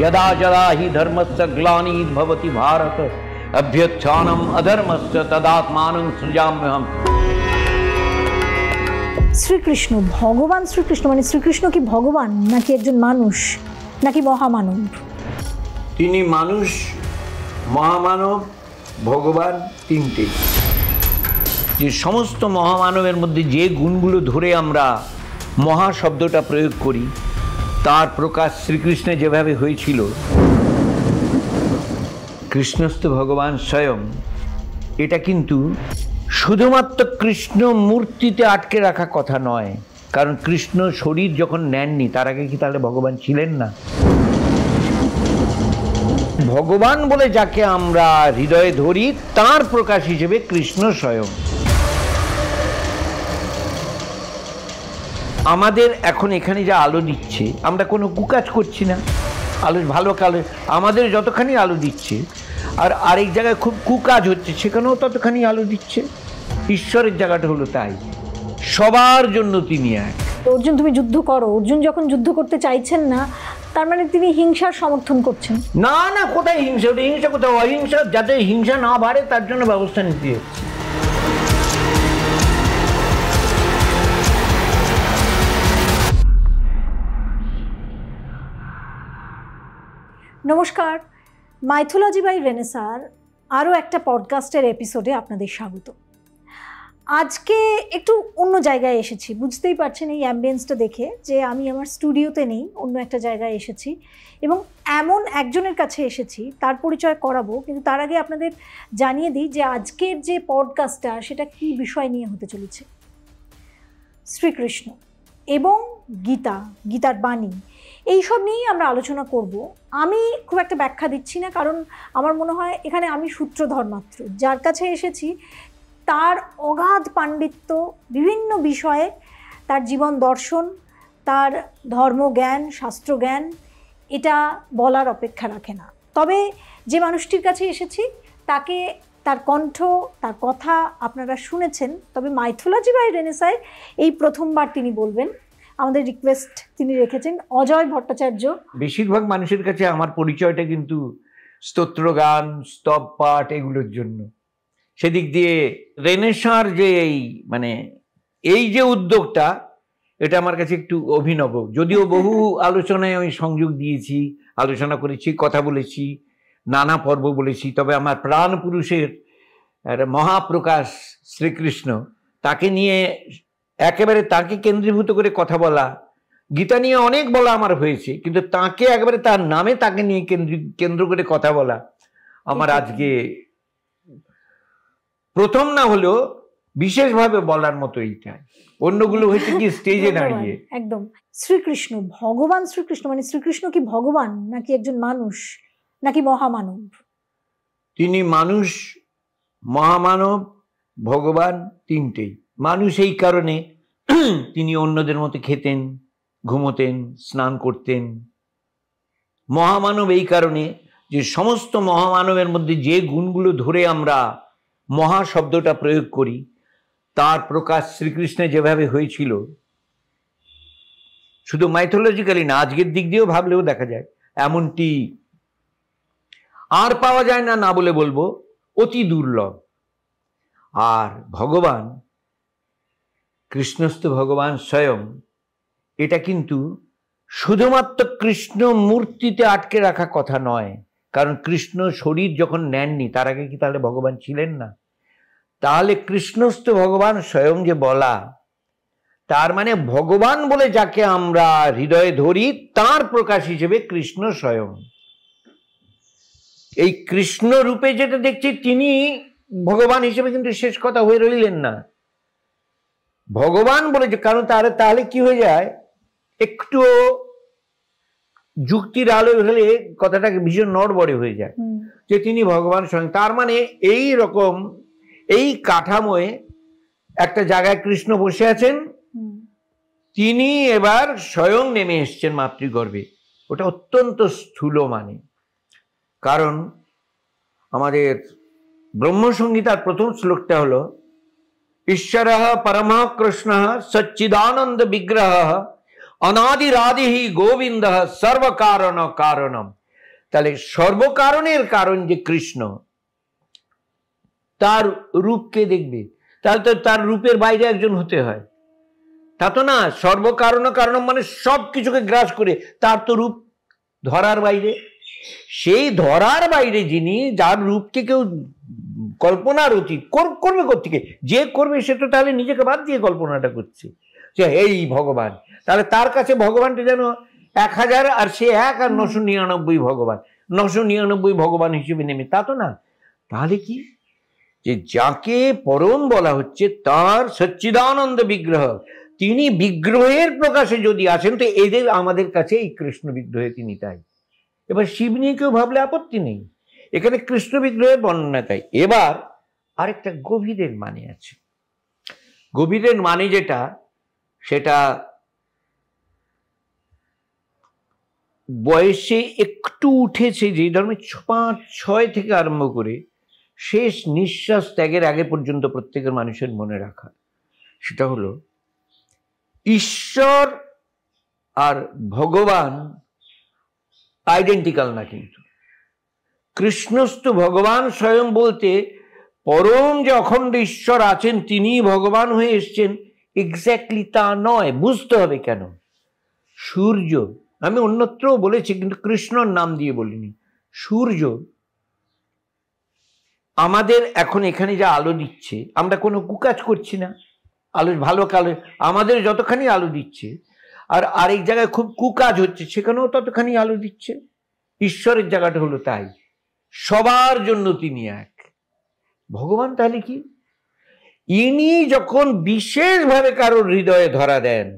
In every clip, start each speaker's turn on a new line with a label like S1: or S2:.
S1: यदा यदा हि धर्मस्य ग्लानिर्भवति भारत अभ्युत्थानम् अधर्मस्य तदात्मानं सृजाम्यहम्।
S2: শ্রীকৃষ্ণ, ভগবান শ্রীকৃষ্ণ মানে শ্রীকৃষ্ণ কি ভগবান নাকি একজন মানুষ নাকি মহামানব?
S1: তিনি মানুষ, মহামানব, ভগবান তিনটে। যে সমস্ত মহামানবের মধ্যে যে গুণগুলো ধরে আমরা মহা শব্দটা প্রয়োগ করি তার প্রকাশ শ্রীকৃষ্ণে যেভাবে হয়েছিল। কৃষ্ণস্থ ভগবান স্বয়ং, এটা কিন্তু শুধুমাত্র কৃষ্ণ মূর্তিতে আটকে রাখা কথা নয়, কারণ কৃষ্ণ শরীর যখন নেননি তার আগে কি তাহলে ভগবান ছিলেন না? ভগবান বলে যাকে আমরা হৃদয়ে ধরি তার প্রকাশ হিসেবে কৃষ্ণ স্বয়ং। আমাদের এখন এখানে যা আলো দিচ্ছে, আমরা কোনো কুকাজ করছি না, আলো ভালো কালো আমাদের যতখানি আলো দিচ্ছে, আর আরেক জায়গায় খুব কুকাজ হচ্ছে সেখানেও ততখানি আলো দিচ্ছে। ঈশ্বরের জায়গাটা হলো তাই, সবার জন্য তিনি এক।
S2: অর্জুন, তুমি যুদ্ধ করো। অর্জুন যখন যুদ্ধ করতে চাইছেন না, তার মানে তিনি হিংসার সমর্থন করছেন?
S1: না না, কোথায় হিংসা? ওটা হিংসা কোথাও? অহিংসা, যাতে হিংসা না বাড়ে তার জন্য ব্যবস্থা নিতে হচ্ছে।
S2: নমস্কার, মাইথোলজি বাই রেনেসার আরও একটা পডকাস্টের এপিসোডে আপনাদের স্বাগত। আজকে একটু অন্য জায়গায় এসেছি, বুঝতেই পারছেন এই অ্যাম্বিয়েন্সটা দেখে যে আমি আমার স্টুডিওতে নেই, অন্য একটা জায়গায় এসেছি এবং এমন একজনের কাছে এসেছি, তার পরিচয় করাবো। কিন্তু তার আগে আপনাদের জানিয়ে দিই যে আজকের যে পডকাস্টটা সেটা কী বিষয় নিয়ে হতে চলেছে। শ্রীকৃষ্ণ এবং গীতার বাণী, এইসব নিয়েই আমরা আলোচনা করব। আমি খুব একটা ব্যাখ্যা দিচ্ছি না, কারণ আমার মনে হয় এখানে আমি সূত্রধর মাত্র। যার কাছে এসেছি তার অগাধ পাণ্ডিত্য, বিভিন্ন বিষয়ে তার জীবন দর্শন, তার ধর্মজ্ঞান, শাস্ত্রজ্ঞান, এটা বলার অপেক্ষা রাখে না। তবে যে মানুষটির কাছে এসেছি তাকে, তার কণ্ঠ, তার কথা আপনারা শুনেছেন, তবে মাইথোলজি বাই রেনেসায় এই প্রথমবার তিনি বলবেন। আমাদের রিকোয়েস্ট তিনি রেখেছেন অজয় ভট্টাচার্য।
S1: বেশিরভাগ মানুষের কাছে আমার পরিচয়টা কিন্তু স্তোত্রগান, স্তব পাঠ এগুলোর জন্য। সেদিক দিয়ে রেনেসাঁর যে এই যে উদ্যোগটা, এটা আমার কাছে একটু অভিনব। যদিও বহু আলোচনায় আমি সংযোগ দিয়েছি, আলোচনা করেছি, কথা বলেছি, নানা পর্ব বলেছি, তবে আমার প্রাণ পুরুষের মহাপ্রকাশ শ্রীকৃষ্ণ, তাকে নিয়ে একেবারে তাকে কেন্দ্রীভূত করে কথা বলা, গীতা নিয়ে অনেক বলা আমার হয়েছে, কিন্তু তাকে একেবারে তার নামে তাকে নিয়ে কেন্দ্র করে কথা বলা আমার আজকে প্রথম না হলেও বিশেষভাবে বলার মতো এইটা। অন্যগুলো হয়েছে কি স্টেজে দাঁড়িয়ে।
S2: একদম শ্রীকৃষ্ণ, ভগবান শ্রীকৃষ্ণ মানে শ্রীকৃষ্ণ কি ভগবান নাকি একজন মানুষ নাকি মহামানব?
S1: তিনি মানুষ, মহামানব, ভগবান তিনটেই। মানুষ এই কারণে তিনি অন্যদের মতো খেতেন, ঘুমোতেন, স্নান করতেন। মহামানব এই কারণে যে সমস্ত মহামানবের মধ্যে যে গুণগুলো ধরে আমরা মহা শব্দটা প্রয়োগ করি তার প্রকাশ শ্রীকৃষ্ণে যেভাবে হয়েছিল, শুধু মাইথোলজিক্যালি না, আজকের দিক দিয়েও ভাবলেও দেখা যায় এমনটি আর পাওয়া যায় না, না বলে বলবো অতি দুর্লভ। আর ভগবান, কৃষ্ণস্থ ভগবান স্বয়ং, এটা কিন্তু শুধুমাত্র কৃষ্ণ মূর্তিতে আটকে রাখা কথা নয়, কারণ কৃষ্ণ শরীর যখন নেননি তার আগে কি তাহলে ভগবান ছিলেন না? তাহলে কৃষ্ণস্থ ভগবান স্বয়ং যে বলা, তার মানে ভগবান বলে যাকে আমরা হৃদয়ে ধরি তার প্রকাশ হিসেবে কৃষ্ণ স্বয়ং। এই কৃষ্ণ রূপে যেটা দেখছি তিনি ভগবান হিসেবে কিন্তু শেষ কথা হয়ে রইলেন না, ভগবান বলে, কারণ তাহলে কি হয়ে যায়, একটু যুক্তির আলো হলে কথাটাকে ভীষণ নড়বড়ে হয়ে যায় যে তিনি ভগবান স্বয়ং। তার মানে এই রকম এই কাঠামোয় একটা জায়গায় কৃষ্ণ বসে আছেন, তিনি এবার স্বয়ং নেমে এসছেন মাতৃগর্ভে। ওটা অত্যন্ত স্থূল মানে, কারণ আমাদের ব্রহ্মসংহিতার প্রথম শ্লোকটা হলো ঈশ্বরঃ পরমঃ কৃষ্ণঃ সচ্চিদানন্দ বিগ্রহঃ অনাদিরাদিহি গোবিন্দঃ সর্বকারণ কারণম। তাহলে সর্বকারণের কারণ যে কৃষ্ণ, তার রূপকে দেখবে, তাহলে তো তার রূপের বাইরে একজন হতে হয়, তা তো না। সর্বকারণ কারণ মানে সব কিছুকে গ্রাস করে, তার তো রূপ ধরার বাইরে। সেই ধরার বাইরে যিনি, যার রূপকে কেউ কল্পনার অতীত করবে কোত্থেকে? যে করবে সে তো তাহলে নিজেকে বাদ দিয়ে কল্পনাটা করছে যে এই ভগবান, তাহলে তার কাছে ভগবানটা যেন 1000 আর সে 1 আর 999 ভগবান, 999 ভগবান হিসেবে নেমে, তা তো না। তাহলে কি, যে যাকে পরম বলা হচ্ছে তার সচ্চিদানন্দ বিগ্রহ, তিনি বিগ্রহের প্রকাশে যদি আসেন তো এদের আমাদের কাছে এই কৃষ্ণ বিগ্রহে তিনি তাই। এবার শিব নিয়ে কেউ ভাবলে আপত্তি নেই, এখানে কৃষ্ণ বিগ্রহের বর্ণনা তাই। এবার আরেকটা গভীরের মানে আছে। গভীরের মানে যেটা, সেটা বয়সে একটু উঠেছে, যে ধর্মে 5-6 থেকে আরম্ভ করে শেষ নিঃশ্বাস ত্যাগের আগে পর্যন্ত প্রত্যেকের মানুষের মনে রাখা, সেটা হলো ঈশ্বর আর ভগবান আইডেন্টিক্যাল না, কিন্তু কৃষ্ণস্তু ভগবান স্বয়ং বলতে পরম যে অখণ্ড ঈশ্বর আছেন তিনি ভগবান হয়ে এসছেন, এক্স্যাক্টলি তা নয়। বুঝতে হবে কেন। সূর্য, আমি অন্যত্রও বলেছি কিন্তু কৃষ্ণর নাম দিয়ে বলিনি, সূর্য আমাদের এখন এখানে যা আলো দিচ্ছে, আমরা কোনো কুকাজ করছি না, আলো ভালো কালো আমাদের যতখানি আলো দিচ্ছে, আর আরেক জায়গায় খুব কুকাজ হচ্ছে সেখানেও ততখানি আলো দিচ্ছে। ঈশ্বরের জায়গাটা হলো তাই, সবার জন্য তিনি এক। ভগবান তাহলে কি, ইনি যখন বিশেষভাবে কারোর হৃদয়ে ধরা দেন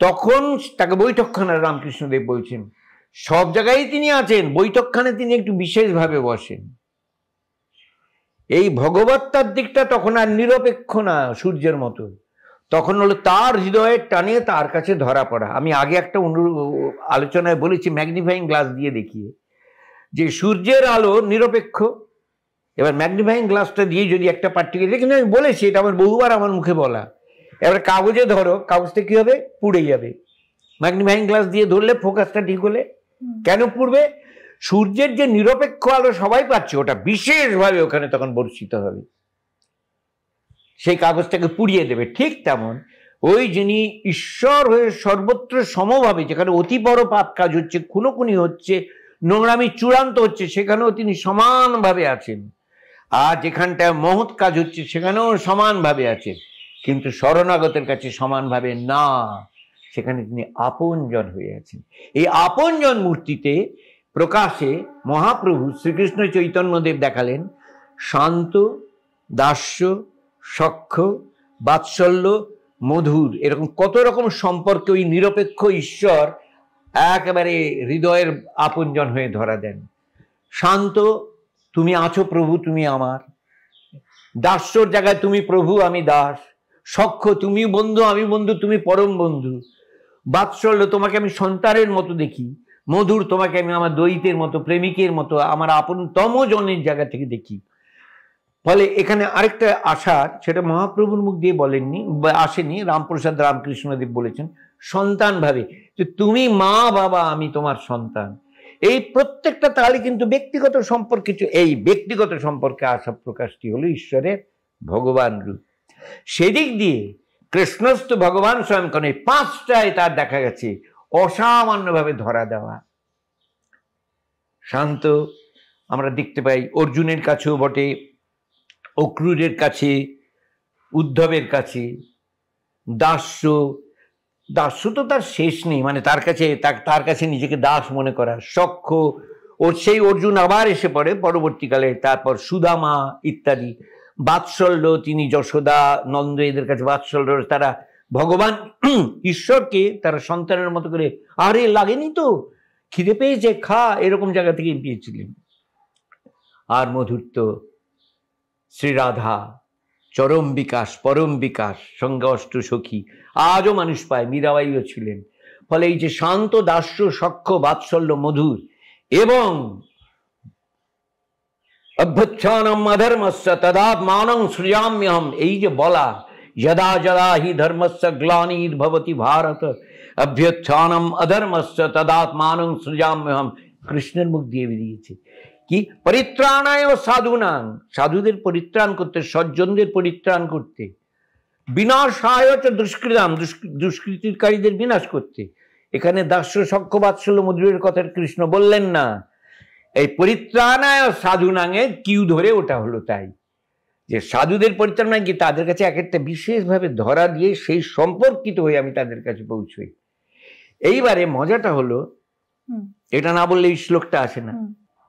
S1: তখন তাকে বৈঠকখানা, রামকৃষ্ণদেব বলছেন সব জায়গায় তিনি আছেন, বৈঠকখানে তিনি একটু বিশেষভাবে বসেন। এই ভগবত্তার দিকটা তখন আর নিরপেক্ষ না সূর্যের মতো, তখন হলো তার হৃদয়ের টানে তার কাছে ধরা পড়া। আমি আগে একটা আলোচনায় বলেছি ম্যাগনিফাইং গ্লাস দিয়ে দেখিয়ে, যে সূর্যের আলো নিরপেক্ষ, এবার ম্যাগনিফাইং গ্লাসটা দিয়ে যদি একটা পার্টিকেল, কিন্তু আমি বলেছি এটা আমার বহুবার আমার মুখে বলা, এবার কাগজে ধরো, কাগজটা কি হবে, পুড়ে যাবে। ম্যাগনিফাইং গ্লাস দিয়ে ধরলে ফোকাসটা ঠিক হলে, কেন পুড়বে? সূর্যের যে নিরপেক্ষ আলো সবাই পাচ্ছে, ওটা বিশেষভাবে ওখানে তখন বর্ষিত হবে, সেই কাগজটাকে পুড়িয়ে দেবে। ঠিক তেমন ওই যিনি ঈশ্বর হয়ে সর্বত্র সমভাবে, যেখানে অতি বড় পাপ কাজ হচ্ছে, খুনোখুনি হচ্ছে, নোংরামি চূড়ান্ত হচ্ছে, সেখানেও তিনি সমানভাবে আছেন, আর যেখানটায় মহৎ কাজ হচ্ছে সেখানেও সমানভাবে আছেন, কিন্তু শরণাগতের কাছে সমানভাবে না, সেখানে তিনি আপনজন হয়ে আছেন। এই আপনজন মূর্তিতে প্রকাশে মহাপ্রভু শ্রীকৃষ্ণ চৈতন্যদেব দেখালেন শান্ত, দাস্য, সখ্য, বাৎসল্য, মধুর, এরকম কত রকম সম্পর্কে ওই নিরপেক্ষ ঈশ্বর একেবারে হৃদয়ের আপনজন হয়ে ধরা দেন। শান্ত, তুমি আছো প্রভু, তুমি আমার। দাস্যর জায়গায় তুমি প্রভু, আমি দাস। সখ্য, তুমি বন্ধু, আমি বন্ধু, তুমি পরম বন্ধু। বাৎসল্য, তোমাকে আমি সন্তানের মতো দেখি। মধুর, তোমাকে আমি আমার দ্বৈতের মতো, প্রেমিকের মতো, আমার আপনতম জনের জায়গা থেকে দেখি। ফলে এখানে আরেকটা আশার, সেটা মহাপ্রভুর মুখ দিয়ে বলেননি, আসেনি, রামপ্রসাদ রামকৃষ্ণদেব বলেছেন সন্তান ভাবে, যে তুমি মা বাবা, আমি তোমার সন্তান। এই প্রত্যেকটা তাহলে কিন্তু ব্যক্তিগত সম্পর্কে, এই ব্যক্তিগত সম্পর্কে আসা প্রকাশটি হলো ঈশ্বরের ভগবান রূপ। সেদিক দিয়ে কৃষ্ণস্থ ভগবান স্বয়ং, কারণ এই 5টায় তার দেখা গেছে অসামান্যভাবে ধরা দেওয়া। শান্ত আমরা দেখতে পাই অর্জুনের কাছেও বটে, অক্রূরের কাছে, উদ্ধবের কাছে। দাস্য, দাস্য তো তার শেষ নেই, মানে তার কাছে নিজেকে দাস মনে করা। সখ্য, ওর সেই অর্জুন আবার এসে পড়ে পরবর্তীকালে, তারপর সুদামা ইত্যাদি। বাৎসল্য, তিনি যশোদা, নন্দ এদের কাছে বাৎসল্য, তারা ভগবান ঈশ্বরকে তারা সন্তানের মতো করে, আরে লাগেনি তো, খিদে পেয়েছে, খা, এরকম জায়গা থেকে পেয়েছিলেন। আর মধুর্ত, শ্রীরাধা, চরম বিকাশ, পরম বিকাশ, সঙ্গে অষ্ট সখী, আজও মানুষ পায়, মীরাবাইও ছিলেন। ফলে এই যে শান্ত, দাস্য, সখ্য, বাৎসল্য, মধুর এবং অভ্যুত্থানম অধর্মস্য তদাত্মানং সৃজাম্যহম, এই যে বলা, যদা যদা হি ধর্মস্য গ্লানির্ভবতি ভারত অভ্যুত্থানম অধর্মস্য তদাত্মানং সৃজাম্যহম, কৃষ্ণের মুখ দিয়ে বেরিয়েছে কি, পরিত্রাণায় সাধুনাং, সাধুদের পরিত্রাণ করতে, সজ্জনদের পরিত্রাণ করতে, বিনাশায় দুষ্কৃতাম, দুষ্কৃতিকারীদের বিনাশ করতে। এখানে দাস্য সখ্য বাৎসল্য মধুরের কথা কৃষ্ণ বললেন না, এই পরিত্রাণায় সাধুনাঙে কিউ ধরে ওটা হলো তাই যে সাধুদের পরিত্রাণ কি তাদের কাছে এক একটা বিশেষভাবে ধরা দিয়ে সেই সম্পর্কিত হয়ে আমি তাদের কাছে পৌঁছই। এইবারে মজাটা হলো, এটা না বললে এই শ্লোকটা আসে না।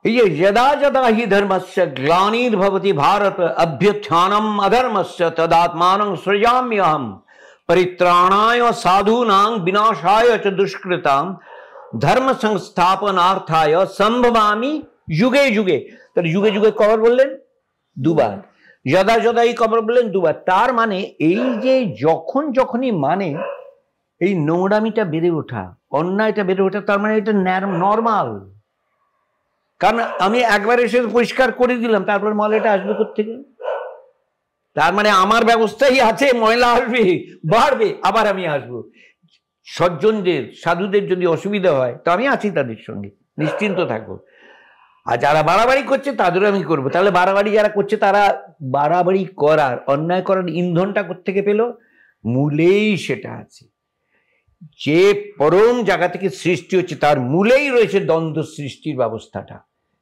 S1: এই যে যদা যদা হি ধর্মস্য গ্লানির্ভবতি ভারত অভ্যুত্থানম অধর্মস্য তদাত্মানং সৃজাম্যহম পরিত্রাণায় সাধূনাং বিনাশায় চ দুষ্কৃতাম ধর্ম সংস্থাপনার্থায় সম্ভবামি যুগে যুগে। তাহলে যুগে যুগে কবার বললেন? দুবার। যদা যদাই কবার বললেন? দুবার। তার মানে এই যে যখন যখনই মানে এই নোংরামিটা বেড়ে ওঠা, অন্যায়টা বেড়ে ওঠা, তার মানে এটা নর্মাল। কারণ আমি একবার এসে পরিষ্কার করে দিলাম, তারপর ময়লাটা আসবে কোত্থেকে? তার মানে আমার ব্যবস্থাই আছে, ময়লা আসবে, বাড়বে, আবার আমি আসবো। সজ্জনদের সাধুদের যদি অসুবিধা হয় তো আমি আছি তাদের সঙ্গে, নিশ্চিন্ত থাকবো। আর যারা বাড়াবাড়ি করছে তাদেরও আমি করবো। তাহলে বাড়াবাড়ি যারা করছে তারা বাড়াবাড়ি করার, অন্যায় করার ইন্ধনটা কোত্থেকে পেল? মূলেই সেটা আছে। যে পরম জায়গা থেকে সৃষ্টি হচ্ছে তার মূলেই রয়েছে দ্বন্দ্ব সৃষ্টির ব্যবস্থাটা।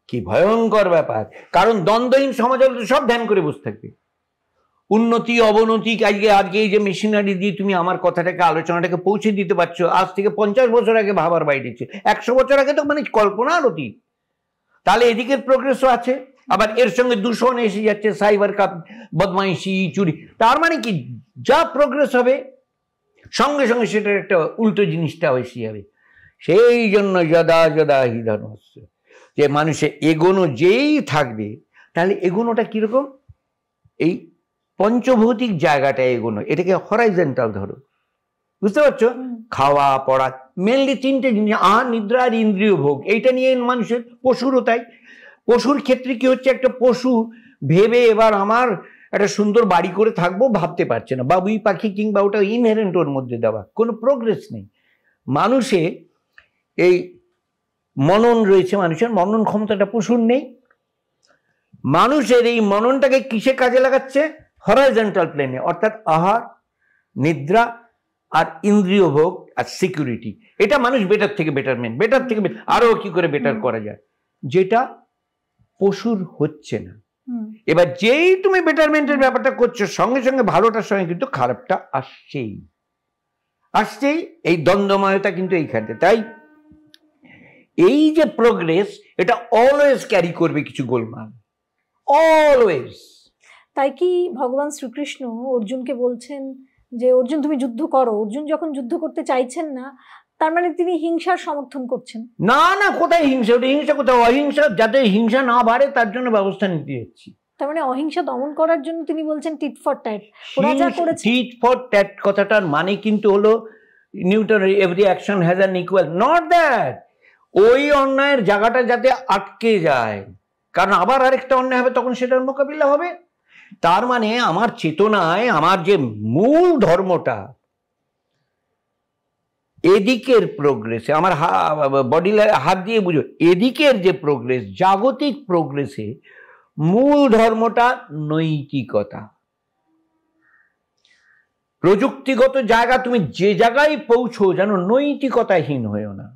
S1: কি ভয়ঙ্কর ব্যাপার! কারণ দ্বন্দ্বহীন সমাজ হলে তো সব ধ্যান করে বসে থাকবে। উন্নতি অবনতি, আজকে এই যে মেশিনারি দিয়ে তুমি আমার কথাটাকে, আলোচনাটাকে পৌঁছে দিতে পারছো, আজ থেকে 50 বছর আগে ভাবার বাইরে ছিল, 100 বছর আগে তো মানে কল্পনার অতীত। তাহলে এদিকের প্রোগ্রেসও আছে, আবার এর সঙ্গে দূষণ এসে যাচ্ছে, সাইবার বদমাইশি, চুরি। তার মানে কি যা প্রোগ্রেস হবে সঙ্গে সঙ্গে সেটার একটা উল্টো জিনিসটা এসে যাবে। সেই জন্য যদা যদা হি ধর্মস্য, যে মানুষের এগোনো যেই থাকবে, তাহলে এগোনোটা কিরকম? এই পঞ্চভৌতিক জায়গাটা এগোনো, এটাকে হরাইজন্টাল ধরো, বুঝতে পারছো? খাওয়া পড়া, মেনলি 3টে জিনিস, আহার নিদ্রা আর ইন্দ্রিয় ভোগ। এইটা নিয়ে মানুষের, পশুরও তাই। পশুর ক্ষেত্রে কি হচ্ছে, একটা পশু ভেবে এবার আমার একটা সুন্দর বাড়ি করে থাকবো ভাবতে পারছে না, বাবুই পাখি কিংবা ওটা ইনহেরেন্ট ওর মধ্যে দেওয়া, কোনো প্রোগ্রেস নেই। মানুষে এই মনন রয়েছে, মানুষের মনন ক্ষমতাটা পশুর নেই। মানুষের এই মননটাকে কিসে কাজে লাগাচ্ছে? হরাইজন্টাল প্লেনে, অর্থাৎ আহার নিদ্রা আর ইন্দ্রিয় ভোগ আর সিকিউরিটি। এটা মানুষ বেটার থেকে বেটারমেন্ট, বেটার থেকে আরো কি করে বেটার করা যায়, যেটা পশুর হচ্ছে না। এবার যেই তুমি বেটারমেন্টের ব্যাপারটা করছো, সঙ্গে সঙ্গে ভালোটার সঙ্গে কিন্তু খারাপটা আসছেই। এই দ্বন্দ্বময়তা কিন্তু এইখানে। তাই এই যে প্রোগ্রেস, এটা অলওয়েজ ক্যারি করবে কিছু গোলমাল, অলওয়েজ।
S2: তাই কি ভগবান শ্রীকৃষ্ণ অর্জুনকে বলছেন যে অর্জুন তুমি যুদ্ধ করো? অর্জুন যখন যুদ্ধ করতে চাইছেন না, তার মানে তিনি হিংসার সমর্থন করছেন? না
S1: না, কোথায় হিংসা? ওটা হিংসা কোথায়? অহিংসা, যাতে হিংসা না বাড়ে তার জন্য ব্যবস্থা নিতে যাচ্ছি।
S2: তার মানে অহিংসা দমন করার জন্য তিনি বলছেন টিট ফর ট্যাট। ওরা যা করেছে,
S1: টিট ফর ট্যাট কথাটার মানে কিন্তু হলো Newton, every action has an equal, not that ওই অন্যায়ের জায়গাটা যাতে আটকে যায়, কারণ আবার আরেকটা অন্যায় হবে, তখন সেটার মোকাবিলা হবে। তার মানে আমার চেতনায়, আমার যে মূল ধর্মটা, এদিকের প্রোগ্রেসে, আমার বডি হাত দিয়ে বুঝো, এদিকের যে প্রোগ্রেস, জাগতিক প্রোগ্রেসে মূল ধর্মটা নৈতিকতা। প্রযুক্তিগত জায়গা তুমি যে জায়গায় পৌঁছো, যেন নৈতিকতাহীন হয়েও না।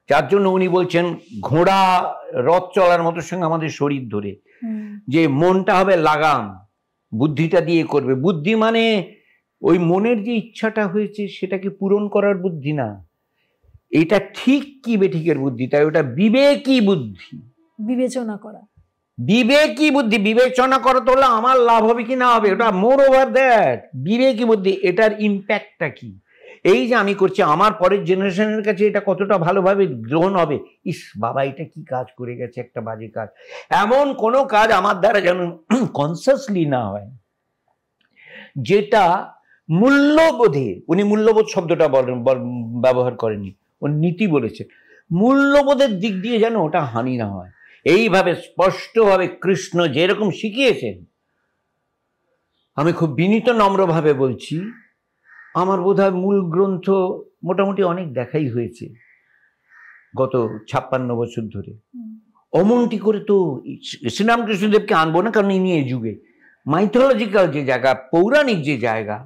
S1: যার জন্য উনি বলছেন ঘোড়া রথ চলার মতো সঙ্গে আমাদের শরীর ধরে, যে মনটা হবে লাগাম, বুদ্ধিটা দিয়ে করবে। বুদ্ধি মানে ওই মনের যে ইচ্ছাটা হয়েছে সেটাকে পূরণ করার বুদ্ধি না, এটা ঠিক কি বেঠিকের বুদ্ধি। তাই ওটা বিবেকী বুদ্ধি,
S2: বিবেচনা করা,
S1: বিবেকী বুদ্ধি। বিবেচনা করা তো হলো আমার লাভ হবে কি না হবে, ওটা মোর ওভার দ্যাট। বিবেকী বুদ্ধি, এটার ইম্প্যাক্টটা কি, এই যে আমি করছি, আমার পরের জেনারেশনের কাছে এটা কতটা ভালোভাবে গ্রহণ হবে। ইস বাবা, এটা কি কাজ করে গেছে, একটা বাজে কাজ। এমন কোনো কাজ আমার দ্বারা যেন কনসিয়াসলি না হয়, যেটা মূল্যবোধে, উনি মূল্যবোধ শব্দটা ব্যবহার করেনি, উনি নীতি বলেছে, মূল্যবোধের দিক দিয়ে যেন ওটা হানি না হয়। এইভাবে স্পষ্টভাবে কৃষ্ণ যেরকম শিখিয়েছেন, আমি খুব বিনীত নম্রভাবে বলছি, আমার বোধহয় মূল গ্রন্থ মোটামুটি অনেক দেখাই হয়েছে। গত 56 বছর ধরে। অমনটি করে তো শ্রীরামকৃষ্ণদেবকে আনবো না, কারণ ইনি এই যুগে মাইথোলজিক্যাল যে জায়গা, পৌরাণিক যে জায়গা,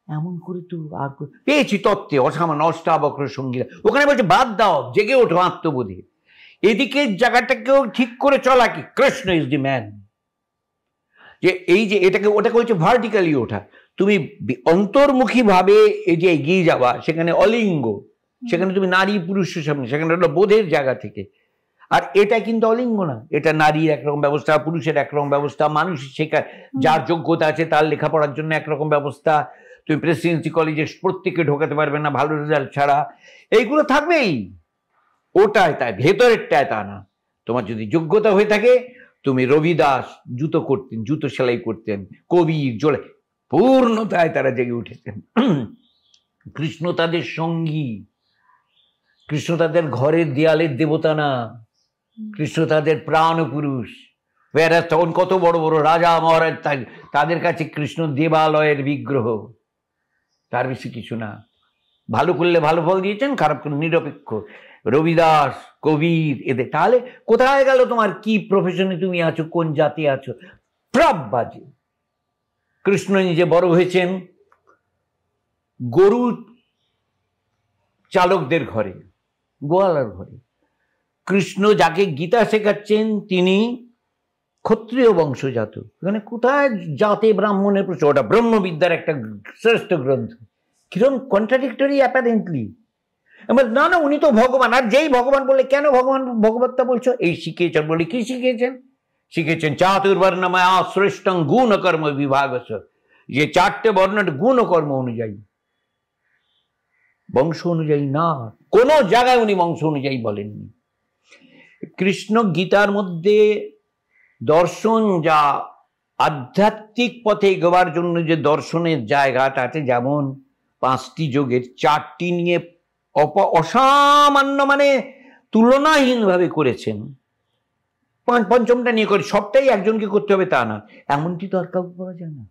S1: এমন করে তো আর পেয়েছি তত্ত্বে অসামান্য অষ্টাবক্র সঙ্গীরা, ওখানে বলছে বাদ দাও, জেগে ওঠো আত্মবোধে। এদিকে জায়গাটাকেও ঠিক করে চলা কি, কৃষ্ণ ইজ দি ম্যান, যে এই যে এটাকে ওটাকে হচ্ছে ভার্টিক্যালি ওঠা, তুমি অন্তর্মুখী ভাবে এই যে এগিয়ে যাওয়া, সেখানে অলিঙ্গ, সেখানে তুমি নারী পুরুষের সামনে, সেখানে হলো বোধের জায়গা থেকে। আর এটা কিন্তু অলিঙ্গ না, এটা নারীর একরকম ব্যবস্থা, পুরুষের একরকম ব্যবস্থা, মানুষ শেখার যার যোগ্যতা আছে তার লেখাপড়ার জন্য একরকম ব্যবস্থা, তুমি প্রেসিডেন্সি কলেজে প্রত্যেককে ঢোকাতে পারবে না ভালো রেজাল্ট ছাড়া, এইগুলো থাকবেই। ওটাই তাই, ভেতরেরটায় তা না। তোমার যদি যোগ্যতা হয়ে থাকে, তুমি রবিদাস জুতো করতেন, জুতো সেলাই করতেন, কবির জোড়ে পূর্ণতায় তারা জেগে উঠেছেন। কৃষ্ণ তাদের সঙ্গী, কৃষ্ণ তাদের ঘরের দেয়ালের দেবতা না, কৃষ্ণ তাদের প্রাণ পুরুষ। তখন কত বড় বড় রাজা মহারাজ, তাদের কাছে কৃষ্ণ দেবালয়ের বিগ্রহ, তার বেশি কিছু না। ভালো করলে ভালো ফল দিয়েছেন, খারাপ করলে নিরপেক্ষ। রবিদাস, কবির, এদের তাহলে কোথায় গেল তোমার কি প্রফেশনে তুমি আছো, কোন জাতি আছো, সব বাজে। কৃষ্ণ নিজে বড় হয়েছেন গরু চালকদের ঘরে, গোয়ালার ঘরে। কৃষ্ণ যাকে গীতা শেখাচ্ছেন তিনি ক্ষত্রিয় বংশজাত। এখানে কোথায় জাতে ব্রাহ্মণের প্রশ্ন, ওটা ব্রহ্মবিদ্যার একটা শ্রেষ্ঠ গ্রন্থ। কিরকম কন্ট্রাডিক্টরি অ্যাপারেন্টলি। না না, উনি তো ভগবান, আর যেই ভগবান বলে কেন ভগবান ভগবত্তা বলছো, এই শিখিয়েছেন বলে কি শিখিয়েছেন? শিখেছেন চাতুর্বর্ণময়া শ্রেষ্ঠং গুণ কর্ম বিভাগস, যে 4টে বর্ণ গুণ কর্ম অনুযায়ী, বংশ অনুযায়ী না। কোন জায়গায় উনি বংশ অনুযায়ী বলেননি। কৃষ্ণ গীতার মধ্যে দর্শন, যা আধ্যাত্মিক পথে এগোবার জন্য যে দর্শনের জায়গাটা আছে, যেমন 5টি যোগের 4টি নিয়ে অসামান্য মানে তুলনাহীনভাবে করেছেন, পঞ্চমটা নিয়ে করে, সবটাই একজনকে করতে হবে তা না, এমনটি তো আর কাউকে করা যায় না।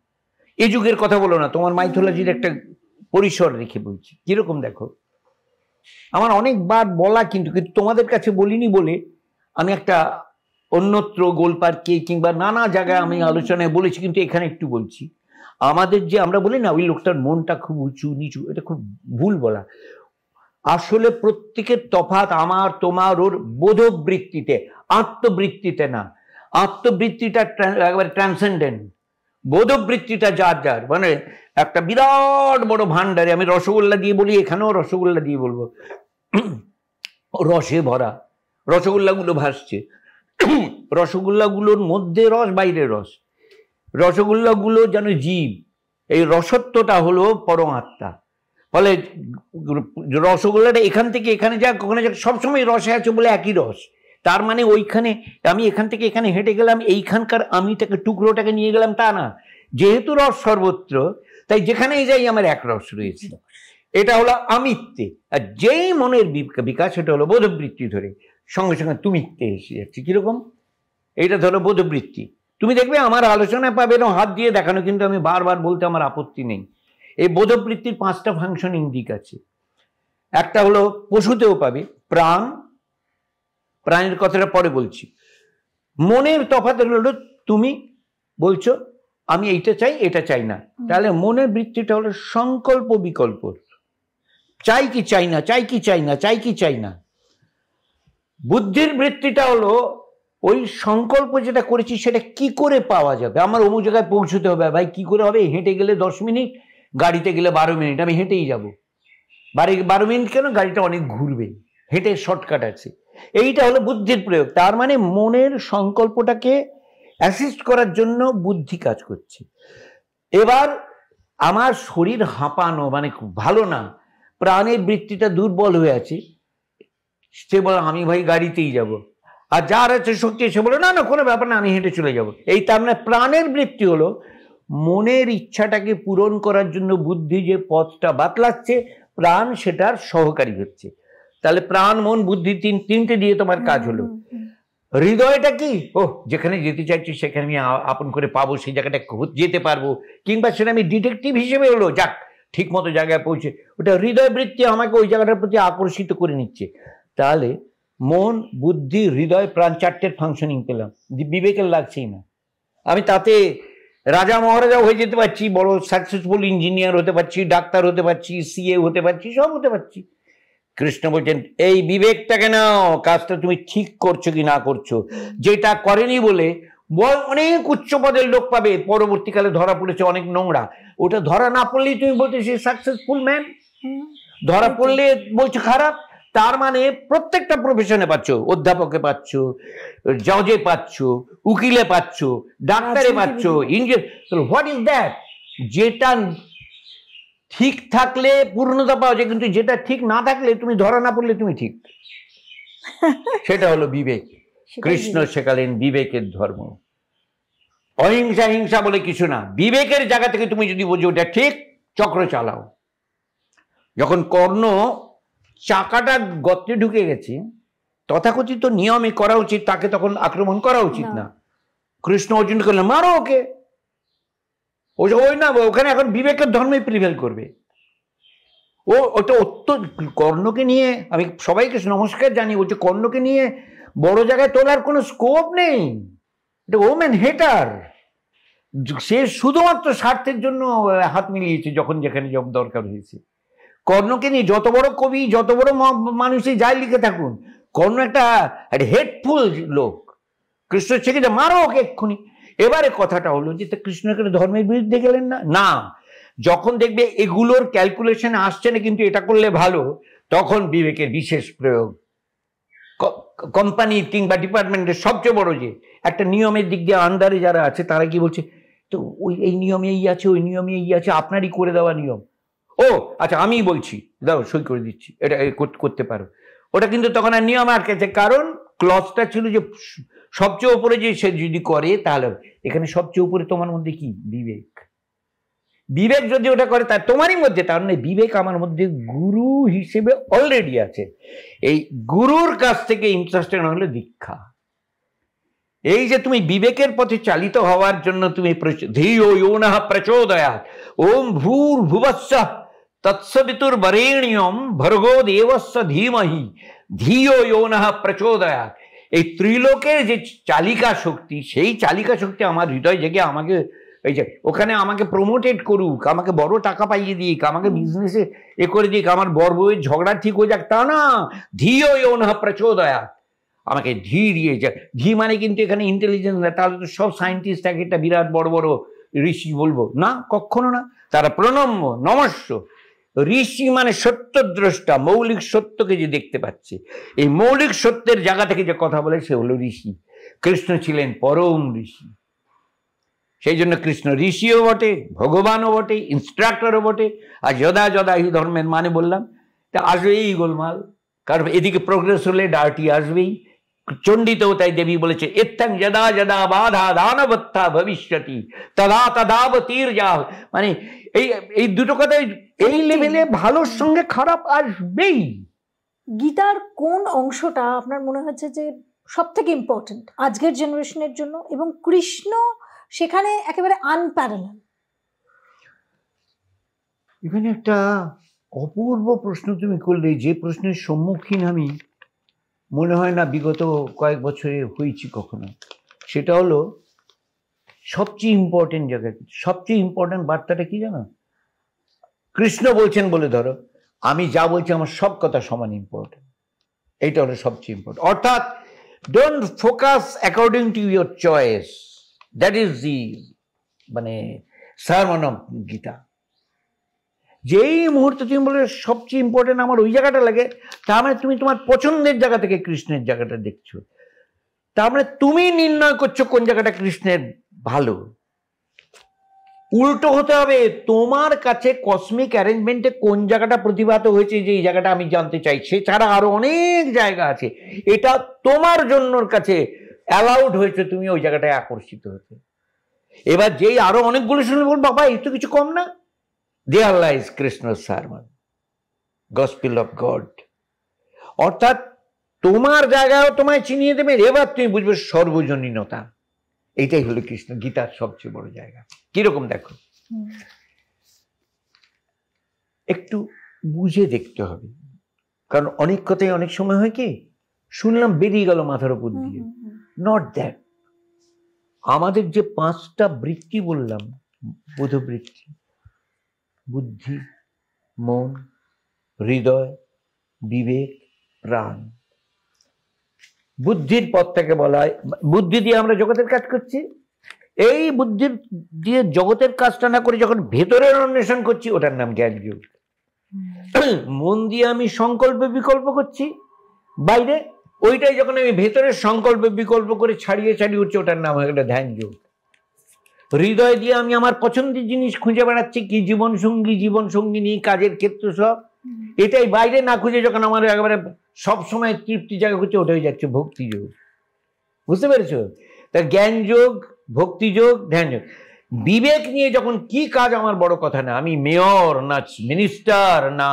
S1: এই যুগের কথা বলো না, তোমার মাইথোলজির একটা পরিসর রেখে বলছি। কিরকম দেখো, আমার অনেকবার বলা, কিন্তু তোমাদের কাছে বলিনি বলে আমি একটা অন্যত্র গোলপার্কে কিংবা নানা জায়গায় আমি আলোচনায় বলেছি, কিন্তু এখানে একটু বলছি। আমাদের যে আমরা বলি না ওই লোকটার মনটা খুব উঁচু নিচু, এটা খুব ভুল বলা। আসলে প্রত্যেকের তফাৎ আমার তোমার ওর বোধবৃত্তিতে, আত্মবৃত্তিতে না। আত্মবৃত্তিটা একেবারে ট্রান্সেন্ডেন্ট, বোধবৃত্তিটা যার যার, মানে একটা বিরাট বড় ভান্ডারে, আমি রসগোল্লা দিয়ে বলি, এখানেও রসগোল্লা দিয়ে বলবো, রসে ভরা রসগোল্লাগুলো ভাসছে, রসগোল্লাগুলোর মধ্যে রস, বাইরে রস, রসগোল্লাগুলো যেন জীব, এই রসত্বটা হলো পরমাত্মা। ফলে রসগোল্লাটা এখান থেকে এখানে যাক, ওখানে যাক, সবসময় রসে আছে বলে একই রস। তার মানে ওইখানে আমি এখান থেকে এখানে হেঁটে গেলাম, এইখানকার আমিটাকে টুকরোটাকে নিয়ে গেলাম তা না। যেহেতু রস সর্বত্র, তাই যেখানেই যাই আমার এক রস রয়েছে, এটা হলো আমিত্বে। আর যেই মনের বিকাশ, সেটা হলো বোধবৃত্তি ধরে সঙ্গে সঙ্গে তুমিত্বে এসে যাচ্ছে। কিরকম? এইটা ধরো বোধবৃত্তি। তুমি দেখবে আমার আলোচনায় পাবে না হাত দিয়ে দেখানো, কিন্তু আমি বারবার বলতে আমার আপত্তি নেই। এই বোধবৃত্তির 5টা ফাংশনিং দিক আছে। একটা হলো পশুতেও পাবে, প্রাণ, প্রাণের কথাটা পরে বলছি। মনের তফাৎ হলো তুমি বলছো আমি এইটা চাই এটা চাই না, তাহলে মনের বৃত্তিটা হলো সংকল্প বিকল্প, চাই কি চাই না, চাই কি চাই না, চাই কি চাই না। বুদ্ধির বৃত্তিটা হলো ওই সংকল্প যেটা করেছি সেটা কি করে পাওয়া যাবে, আমার অমুক জায়গায় পৌঁছতে হবে, ভাই কি করে হবে? হেঁটে গেলে 10 মিনিট, গাড়িতে গেলে 12 মিনিট, আমি হেঁটেই যাব। 12 মিনিট কেন, গাড়িটা অনেক ঘুরবে, হেঁটে শর্টকাট আছে। এইটা হলো বুদ্ধির প্রয়োগ। তার মানে মনের সংকল্পটাকে অ্যাসিস্ট করার জন্য বুদ্ধি কাজ করছে। এবার আমার শরীর হাঁপানো, মানে খুব ভালো না, প্রাণের বৃত্তিটা দুর্বল হয়ে আছে, সে বলে আমি ভাই গাড়িতেই যাব। আর যার আছে শক্তি সে বলে না না কোনো ব্যাপার না, আমি হেঁটে চলে যাব। এই তার মানে প্রাণের বৃত্তি হলো মনের ইচ্ছাটাকে পূরণ করার জন্য বুদ্ধি যে পথটা বাতলাচ্ছে, প্রাণ সেটার সহকারী হচ্ছে। তাহলে প্রাণ, মন, বুদ্ধি তিনটে দিয়ে তোমার কাজ হলো। হৃদয়টা কি? ও যেখানে যেতে চাইছি সেখানে আমি আপন করে পাবো, সেই জায়গাটা যেতে পারবো, কিংবা সেটা আমি ডিটেকটিভ হিসেবে হলো যাক ঠিক মতো জায়গায় পৌঁছে, ওটা হৃদয় বৃত্তি আমাকে ওই জায়গাটার প্রতি আকর্ষিত করে নিচ্ছে। তাহলে মন, বুদ্ধি, হৃদয়, প্রাণ, চারটের ফাংশনিং পেলাম, বিবেকের লাগছেই না। আমি তাতে রাজা মহারাজাও হয়ে যেতে পারছি, বড় সাকসেসফুল ইঞ্জিনিয়ার হতে পারছি, ডাক্তার হতে পারছি, সিএ হতে পারছি, সব হতে পারছি। কৃষ্ণ বলছেন এই বিবেকটাকে নাও, কাজটা তুমি ঠিক করছো কি না করছো। যেটা করেনি বলে অনেক উচ্চ পদের লোক পাবে, পরবর্তীকালে ধরা পড়েছে অনেক নোংরা। ওটা ধরা না পড়লেই তুমি বলতে সে সাকসেসফুল ম্যান, ধরা পড়লে বলছো খারাপ। তার মানে প্রত্যেকটা প্রফেশনে পাচ্ছ, অধ্যাপকে পাচ্ছ, জজে পাচ্ছ, উকিলে পাচ্ছ, ডাক্তারে পাচ্ছ, ইঞ্জিনিয়ার। What is that? যেটা ঠিক থাকলে পূর্ণতা পাওয়া যায়, কিন্তু যেটা ঠিক না থাকলে, তুমি ধরা না পড়লে তুমি ঠিক। সেটা হলো বিবেক। কৃষ্ণ শেখালেন বিবেকের ধর্ম। অহিংসা হিংসা বলে কিছু না, বিবেকের জায়গা থেকে তুমি যদি বোঝো ওটা ঠিক, চক্র চালাও। যখন কর্ণ চাকাটা গর্তে ঢুকে গেছে, তথাকথিত নিয়মে করা উচিত, তাকে তখন আক্রমণ করা উচিত না। কৃষ্ণ অর্জুন করলেন মারো ওকে। ওই না, ওখানে এখন বিবেকের ধর্মই প্রিভেল করবে। ওটা কর্ণকে নিয়ে আমি সবাইকে নমস্কার জানি, বলছে কর্ণকে নিয়ে বড় জায়গায় তোলার কোনো স্কোপ নেই। এটা ওমেন হেটার, সে শুধুমাত্র স্বার্থের জন্য হাত মিলিয়েছে যখন যেখানে দরকার হয়েছে। কর্ণকে নিয়ে যত বড় কবি, যত বড় মানুষই যাই লিখে থাকুন, কর্ণ একটা হেটফুল লোক। কৃষ্ণ শেখেছে মারো ওকে এক্ষুনি। এবারে কথাটা হলো যে কৃষ্ণ এখানে ধর্মের বিরুদ্ধে গেলেন না। না, যখন দেখবে এগুলোর ক্যালকুলেশন আসছে না, কিন্তু এটা করলে ভালো, তখন বিবেকের বিশেষ প্রয়োগ। কোম্পানি কিংবা ডিপার্টমেন্টের সবচেয়ে বড় যে একটা নিয়মের দিক দিয়ে আন্ডারে যারা আছে, তারা কি বলছে, তো ওই এই নিয়মে এই আছে, ওই নিয়মে এই আছে, আপনারই করে দেওয়া নিয়ম। ও আচ্ছা, আমি বলছি দাও সই করে দিচ্ছি, এটা করতে পারো। ওটা কিন্তু তখন আর নিয়ম আটকেছে, কারণ ক্লজটা ছিল যে সবচেয়ে উপরে যে সে যদি করে তাহলে। এখানে সবচেয়ে উপরে তোমার মধ্যে কি? বিবেক। বিবেক যদি ওটা করে তার তোমারই মধ্যে, তার মানে বিবেক আমার মধ্যে গুরু হিসেবে অলরেডি আছে। এই গুরুর কাছ থেকে ইন্টারেস্টেড হলো দীক্ষা। এই যে তুমি বিবেকের পথে চালিত হওয়ার জন্য তুমি ধিয়ো ইয়ো নঃ প্রচোদয়াৎ, ওম ভূর্ভুবস্সঃ তৎসবিতুর্বরেণ্যম ভর্গো দেবস্য ধীমহি ধিয়ো ইয়ো নঃ প্রচোদয়াৎ। এই ত্রিলোকের যে চালিকা শক্তি, সেই চালিকা শক্তি আমার হৃদয় জেগে আমাকে এই যে ওখানে আমাকে প্রমোটেড করুক, আমাকে বড় টাকা পাইয়ে দিক, আমাকে বিজনেসে করে দিক, আমার বর বউয়ের ঝগড়া ঠিক হয়ে যাক, তা না। ধিয়ো ইয়ো নঃ প্রচোদয়াৎ, আমাকে ধী দিয়ে যাক। ধী মানে কিন্তু এখানে ইন্টেলিজেন্স না, তাহলে তো সব সায়েন্টিস্ট একটা বিরাট বড় বড় ঋষি বলবো না, কখনো না। তারা প্রণম্য নমস্য। ঋষি মানে সত্যদ্রষ্টা, মৌলিক সত্যকে যে দেখতে পাচ্ছে, এই মৌলিক সত্যের জায়গা থেকে যে কথা বলে সে হলো ঋষি। কৃষ্ণ ছিলেন পরম ঋষি। সেই জন্য কৃষ্ণ ঋষিও বটে, ভগবানও বটে, ইনস্ট্রাক্টরও বটে। আর যদা যদা এই ধর্মের মানে বললাম, তা আসবেই গোলমাল, কারণ এদিকে প্রোগ্রেস হলে ডার্টি আসবেই। চণ্ডীতেও তাই দেবী বলেছে এত্থং যদা যদা বাধা দানবত্তা ভবিষ্যতি তদা তদাবতীর যা। মানে এই দুটো কথাই এই লেভেলে ভালোর সঙ্গে খারাপ আসবেই।
S2: গীতার কোন অংশটা আপনার মনে হচ্ছে যে সব থেকে ইম্পর্টেন্ট আজকের জেনারেশনের জন্য, এবং কৃষ্ণ সেখানে একেবারে আনপ্যারালাল?
S1: এখানে একটা অপূর্ব প্রশ্ন তুমি করলে, যে প্রশ্নের সম্মুখীন আমি মনে হয় না বিগত কয়েক বছরে হয়েছি কখনো। সেটা হলো সবচেয়ে ইম্পর্টেন্ট জায়গা, সবচেয়ে ইম্পর্টেন্ট বার্তাটা কি জানো? কৃষ্ণ বলছেন বলে ধরো আমি যা বলছি আমার সব কথা সমান ইম্পর্টেন্ট, এইটা হলো সবচেয়ে ইম্পর্টেন্ট। অর্থাৎ don't focus according to your choice, that is the মানে সারমন অফ গীতা। যেই মুহূর্তে তুমি বলে সবচেয়ে ইম্পর্টেন্ট আমার ওই জায়গাটা লাগে, তার মানে তুমি তোমার পছন্দের জায়গা থেকে কৃষ্ণের জায়গাটা দেখছো। তার মানে তুমি নির্ণয় করছো কোন জায়গাটা কৃষ্ণের ভালো। উল্টো হতে হবে, তোমার কাছে কসমিক অ্যারেঞ্জমেন্টে কোন জায়গাটা প্রতিভাত হয়েছে যে এই জায়গাটা আমি জানতে চাই, সেছাড়া আরো অনেক জায়গা আছে, এটা তোমার জন্য কাছে অ্যালাউড হয়েছে তুমি ওই জায়গাটায় আকর্ষিত হতে। এবার যেই আরো অনেকগুলো শুনে বল বাবা এই তো কিছু কম না, দেয়ার লাইজ কৃষ্ণর সারমন, গসপেল অফ গড। অর্থাৎ তোমার জায়গায় তোমায় চিনিয়ে দেবে, এবার তুমি বুঝবে সর্বজনীনতা। এইটাই হলো কৃষ্ণ গীতার সবচেয়ে বড় জায়গা। কিরকম দেখো, একটু বুঝে দেখতে হবে। কারণ অনেক কথাই অনেক সময় হয় কি শুনলাম বেরিয়ে গেল মাথার উপর দিয়ে, নট দ্যাট। আমাদের যে 5টা বৃত্তি বললাম, বোধবৃত্তি, বুদ্ধি, মন, হৃদয়, বিবেক, প্রাণ। বুদ্ধির পথটাকে বলা হয়, বুদ্ধি দিয়ে আমরা জগতের কাজ করছি, এই বুদ্ধির দিয়ে জগতের কাজটা না করে যখন ভেতরের অন্বেষণ করছি ওটার নাম জ্ঞানযোগ। মন দিয়ে আমি সংকল্প বিকল্প করছি বাইরে, ওইটাই যখন আমি ভেতরের সংকল্প বিকল্প করে ছাড়িয়ে ছাড়িয়ে উঠছি ওটার নাম হয়ে গেল ধ্যান যোগ। হৃদয় দিয়ে আমি আমার পছন্দের জিনিস খুঁজে বেড়াচ্ছি, কি জীবন সঙ্গিনী, কাজের ক্ষেত্র সব, এটাই বাইরে না খুঁজে যখন আমার একেবারে সবসময় তৃপ্তি জায়গা করছে ওটা হয়ে যাচ্ছে ভক্তি যোগ। বুঝতে পেরেছো? তা জ্ঞান যোগ, ভক্তি যোগ, ধ্যান যোগ। বিবেক নিয়ে যখন কি কাজ আমার বড় কথা না, আমি মেয়র না মিনিস্টার না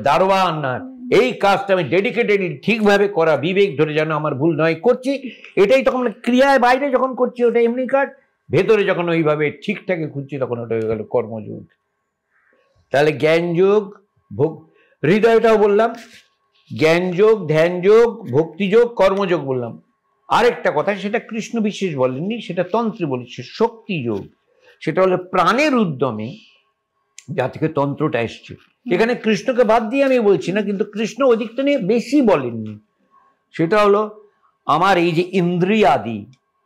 S1: দারোয়ান না, এই কাজটা আমি ডেডিকেটেডলি ঠিকভাবে করা, বিবেক ধরে যেন আমার ভুল নয় করছি, এটাই তখন ক্রিয়ায় বাইরে যখন করছি ওটা এমনি কাজ, ভেতরে যখন ওইভাবে ঠিকঠাকই খুঁজছি তখন ওটা হয়ে গেল কর্মযোগ। তাহলে জ্ঞান যোগ, হৃদয়টাও বললাম, জ্ঞান যোগ, ধ্যান যোগ, ভক্তিযোগ, কর্মযোগ বললাম। আরেকটা কথা, সেটা কৃষ্ণ বিশেষ বলেননি, সেটা তন্ত্রে বলেছে, শক্তি যোগ। সেটা হলো প্রাণের উদ্যমে, যা থেকে তন্ত্রটা এসছে। এখানে কৃষ্ণকে বাদ দিয়ে আমি বলছি না, কিন্তু কৃষ্ণ ওই দিকটা নিয়ে বেশি বলেননি। সেটা হলো আমার এই যে ইন্দ্রিয়াদি,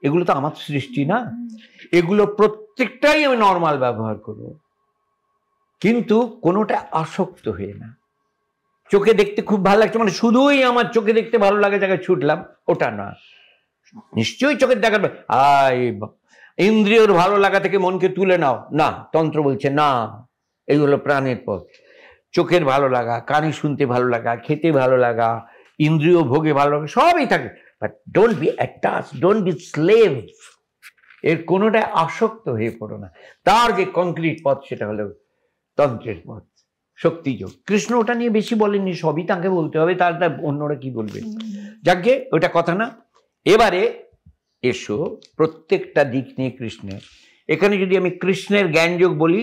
S1: এগুলো তো আমার সৃষ্টি না, এগুলো প্রত্যেকটাই আমি নর্মাল ব্যবহার করব, কিন্তু কোনোটা আসক্ত হয়ে না। চোখে দেখতে খুব ভালো লাগছে মানে শুধুই আমার চোখে দেখতে ভালো লাগে জায়গায় ছুটলাম, ওটা না। নিশ্চয়ই চোখের দেখার ইন্দ্রিয়র ভালো লাগা থেকে মনকে তুলে নাও, না, তন্ত্র বলছে না, এইগুলো প্রাণের পথ। চোখের ভালো লাগা, কানে শুনতে ভালো লাগা, খেতে ভালো লাগা, ইন্দ্রিয় ভোগে ভালো লাগা, সবই থাকে, but don't be attach, don't be slave. এর কোনোটাই আসক্ত হয়ে পড়ো না। তার যে কংক্রিট পথ সেটা হলো তন্ত্রের পথ, শক্তিযোগ। কৃষ্ণ ওটা নিয়ে বেশি বলেননি, সবই তাকে বলতে হবে, তার অন্যরা কি বলবে, যাকে ওটা কথা না। এবারে এসো প্রত্যেকটা দিক নিয়ে কৃষ্ণের। এখানে যদি আমি কৃষ্ণের জ্ঞানযোগ বলি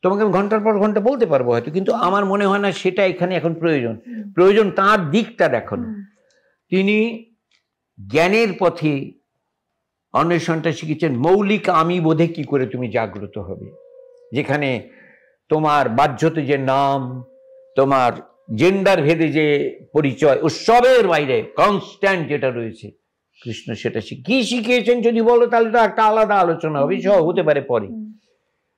S1: তোমাকে আমি ঘন্টার পর ঘন্টা বলতে পারবো হয়তো, কিন্তু আমার মনে হয় না সেটা এখানে এখন প্রয়োজন তার দিকটা দেখো। তিনি জ্ঞানের পথে অন্বেষণটা শিখেছেন। মৌলিক আমি বোধে কি করে তুমি জাগ্রত হবে, যেখানে তোমার বাহ্যতে যে নাম, তোমার জেন্ডার ভেদে যে পরিচয়, ও সবের বাইরে কনস্ট্যান্ট যেটা রয়েছে, কৃষ্ণ সেটা কি শিখিয়েছেন যদি বলো তাহলে তো একটা আলাদা আলোচনা হবে, সব হতে পারে পরে।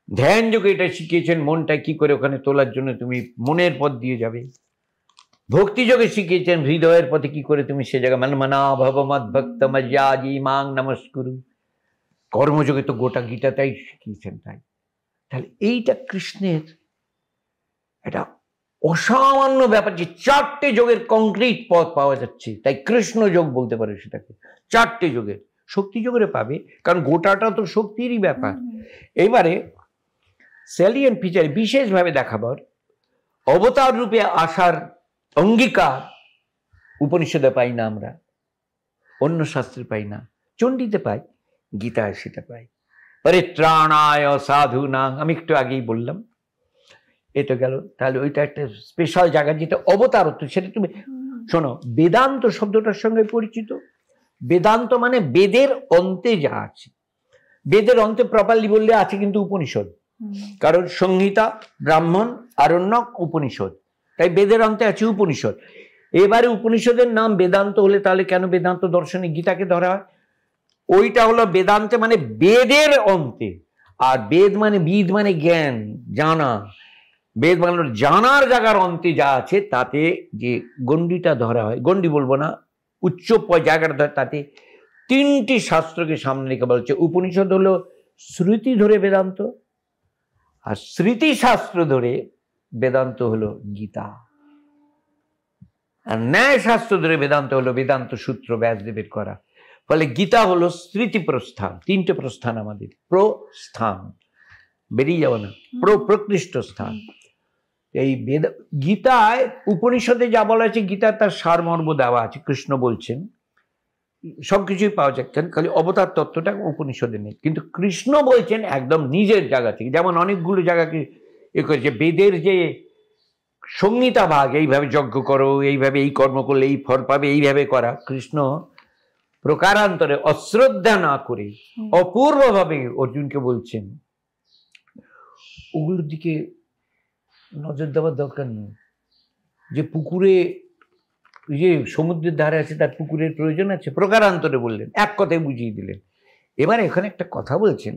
S1: ধ্যান যোগে এটা শিখিয়েছেন, মনটা কি করে ওখানে তোলার জন্য তুমি মনের পথ দিয়ে যাবে। ভক্তি যোগে শিখিয়েছেন হৃদয়ের পথে কি করে তুমি সে জায়গা মনমনা ভব মদ্ভক্ত মজ্জাজি মাং নমস্কুরু। কর্মযোগে তো গোটা গীতাটাই শিখিয়েছেন তাই। তাহলে এইটা কৃষ্ণের এটা অসামান্য ব্যাপার যে 4টে যোগের কংক্রিট পথ পাওয়া যাচ্ছে, তাই কৃষ্ণ যোগ বলতে পারে সেটাকে। 4টে যোগের, শক্তি যোগের পাবে, কারণ গোটাটা তো শক্তিরই ব্যাপার। এবারে স্যালিয়েন্ট ফিচার বিশেষভাবে দেখাবার অবতার রূপে আসার অঙ্গীকার উপনিষদে পাই না, আমরা অন্য শাস্ত্রে পাই না, চণ্ডীতে পাই, গীতায় সেটা পাই। পরিত্রাণায় সাধুনাং, আমি একটু আগেই বললাম, এটা গেল। তাহলে ওইটা একটা স্পেশাল জায়গা যেটা অবতারত্ব, সেটা তুমি শোনো। বেদান্ত শব্দটার সঙ্গে পরিচিত। বেদান্ত মানে বেদের অন্তে যা আছে। বেদের অন্তে প্রপারলি বললে আছে কিন্তু উপনিষদ, কারণ সংহিতা, ব্রাহ্মণ, আরণ্যক, উপনিষদ, তাই বেদের অন্তে আছে উপনিষদ। এবারে উপনিষদের নাম বেদান্ত হলে তাহলে কেন বেদান্ত দর্শনে গীতাকে ধরা হয়? ওইটা হলো বেদান্তে মানে বেদের অন্তে, আর বেদ মানে বিদ মানে জ্ঞান, জানা। বেদ মানে জানার জায়গার অন্তে যা আছে তাতে যে গণ্ডিটা ধরা হয়, গণ্ডি বলবো না, উচ্চ জায়গাটা ধরে, তাতে 3টি শাস্ত্রকে সামনে রেখে বলা হচ্ছে। উপনিষদ হলো শ্রুতি ধরে বেদান্ত, আর স্মৃতি শাস্ত্র ধরে বেদান্ত হলো গীতা, আর ন্যায় শাস্ত্র ধরে বেদান্ত হলো বেদান্ত সূত্র ব্যাসদেবের করা। ফলে গীতা হলো স্মৃতি প্রস্থান। 3টে প্রস্থান আমাদের, প্রস্থান বেরিয়ে যাবো না, প্রকৃষ্ট স্থান। এই গীতায় উপনিষদে যা বলা আছে, গীতা তার সারমর্ম দেওয়া আছে, কৃষ্ণ বলছেন সবকিছুই পাওয়া যাচ্ছেন, খালি অবতার তত্ত্বটা উপনিষদে নেই। কিন্তু কৃষ্ণ বলছেন একদম নিজের জায়গা থেকে, যেমন অনেকগুলো জায়গাকে এ করেছে। বেদের যে সংহিতা ভাগ, এইভাবে যজ্ঞ করো, এইভাবে এই কর্ম করলে এই ফল পাবে, এইভাবে করা। কৃষ্ণ প্রকারান্তরে অশ্রদ্ধা না করে অপূর্বভাবে অর্জুনকে বলছেন ওগুলোর দিকে নজর দেওয়ার দরকার নেই। যে পুকুরে, যে সমুদ্রের ধারে আছে তার পুকুরের প্রয়োজন আছে, প্রকারান্তরে বললেন, এক কথায় বুঝিয়ে দিলেন। এবার এখানে একটা কথা বলছেন,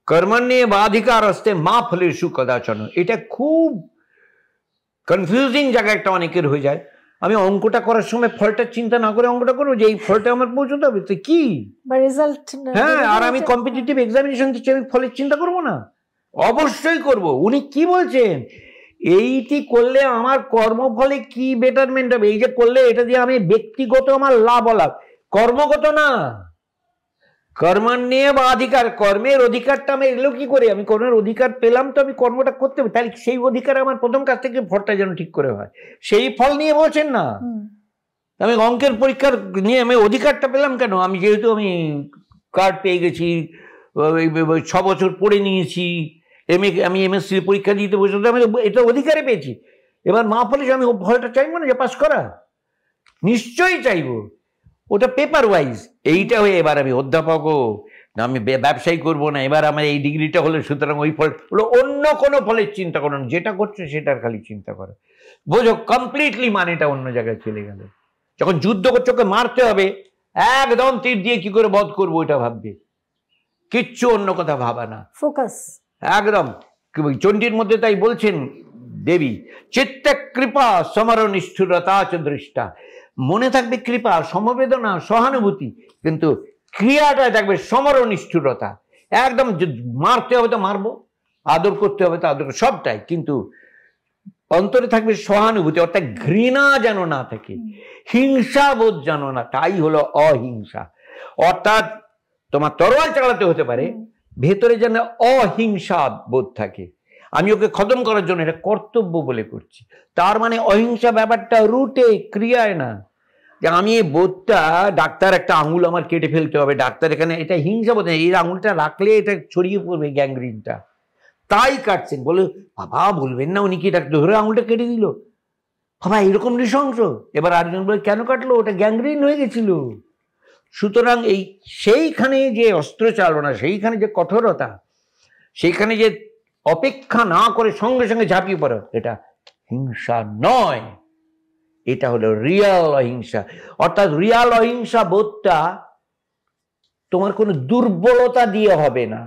S1: কর্মণ্যেবাধিকার আসতে মা ফলেষু কদাচন। এটা খুব কনফিউজিং জায়গা একটা অনেকের হয়ে যায়। আমি অঙ্কটা করার সময় ফলটা চিন্তা না করে অঙ্কটা করবো যে এই ফলটা আমার পৌঁছতে হবে, তো কি
S2: রেজাল্ট।
S1: হ্যাঁ, আর আমি কম্পিটিটিভ এক্সামিনেশন দিচ্ছি, আমি ফলের চিন্তা করবো না? অবশ্যই করব। উনি কি বলছেন, এইটি করলে আমার কর্মফলে কি বেটারমেন্ট হবে, এই যে করলে এটা দিয়ে আমি ব্যক্তিগত আমার লাভ লাভ, কর্মগত না। কর্মণ্যেবাধিকার, কর্মের অধিকারটা আমি এলো কি করে, আমি কর্মের অধিকার পেলাম তো আমি কর্মটা করতে হবে, তাহলে সেই অধিকার আমার প্রথম কাজ থেকে ফলটা যেন ঠিক করে হয়, সেই ফল নিয়ে বলছেন না। আমি অঙ্কের পরীক্ষার নিয়ে আমি অধিকারটা পেলাম কেন, আমি যেহেতু আমি কার্ড পেয়ে গেছি, 6 বছর পড়ে নিয়েছি, আমি এমএসসি পরীক্ষা দিতে বসে আমি এটা অধিকারে পেয়েছি। এবার মা ফলে আমি ফলটা চাইবো না যে পাস করা, নিশ্চয়ই চাইবো, ওটা পেপার ওয়াইজ। এইটা হয়ে এবার আমি অধ্যাপকও না, আমি ব্যবসায়ী করবো না, এবার আমার এই ডিগ্রিটা হলো, সুতরাং ওই ফল হলো, অন্য কোনো ফলের চিন্তা করো না, যেটা করছো সেটার খালি চিন্তা করো। বোঝো, কমপ্লিটলি মানেটা অন্য জায়গায় চলে গেল। যখন যুদ্ধ করছো, ওকে মারতে হবে, একদম তীর দিয়ে কি করে বধ করবো ওইটা ভাববে, কিচ্ছু অন্য কথা ভাবা না, ফোকাস একদম। চণ্ডীর মধ্যে তাই বলছেন দেবী, চিত্তে কৃপা সমর নিষ্ঠুরতা চ দৃষ্টা। মনে থাকবে কৃপা, সমবেদনা, সহানুভূতি, কিন্তু ক্রিয়াটায় থাকবে সমর নিষ্ঠুরতা। একদম মারতে হবে তো মারবো, আদর করতে হবে তো আদর, সবটাই, কিন্তু অন্তরে থাকবে সহানুভূতি, অর্থাৎ ঘৃণা যেন না থাকে, হিংসা বোধ যেন না, তাই হলো অহিংসা। অর্থাৎ তোমার তরোয়াল চালাতে হতে পারে, ভেতরে যেন অহিংসা বোধ থাকে। আমি ওকে খতম করার জন্য এটা কর্তব্য বলে করছি, তার মানে অহিংসা ব্যাপারটা রুটে, ক্রিয়ায় না। যে আমি এই বোধটা, ডাক্তার একটা আঙুল আমার কেটে ফেলতে হবে, ডাক্তার এখানে, এটা হিংসা বোধ না, এই আঙুলটা রাখলে এটা ছড়িয়ে পড়বে গ্যাংগ্রিনটা, তাই কাটছেন। বলে বাবা বলবেন না উনি কি ডাক্তার ধরে আঙুলটা কেটে দিল, বাবা এরকম নৃশংস। এবার আরেকজন বলে কেন কাটলো, ওটা গ্যাংগ্রিন হয়ে গেছিল। সুতরাং এই সেইখানে যে অস্ত্র চালনা, সেইখানে যে কঠোরতা, সেইখানে যে অপেক্ষা না করে সঙ্গে সঙ্গে ঝাঁপিয়ে পড়ো, এটা হিংসা নয়, এটা হলো রিয়াল অহিংসা। অর্থাৎ রিয়াল অহিংসা বোধটা তোমার কোনো দুর্বলতা দিয়ে হবে না।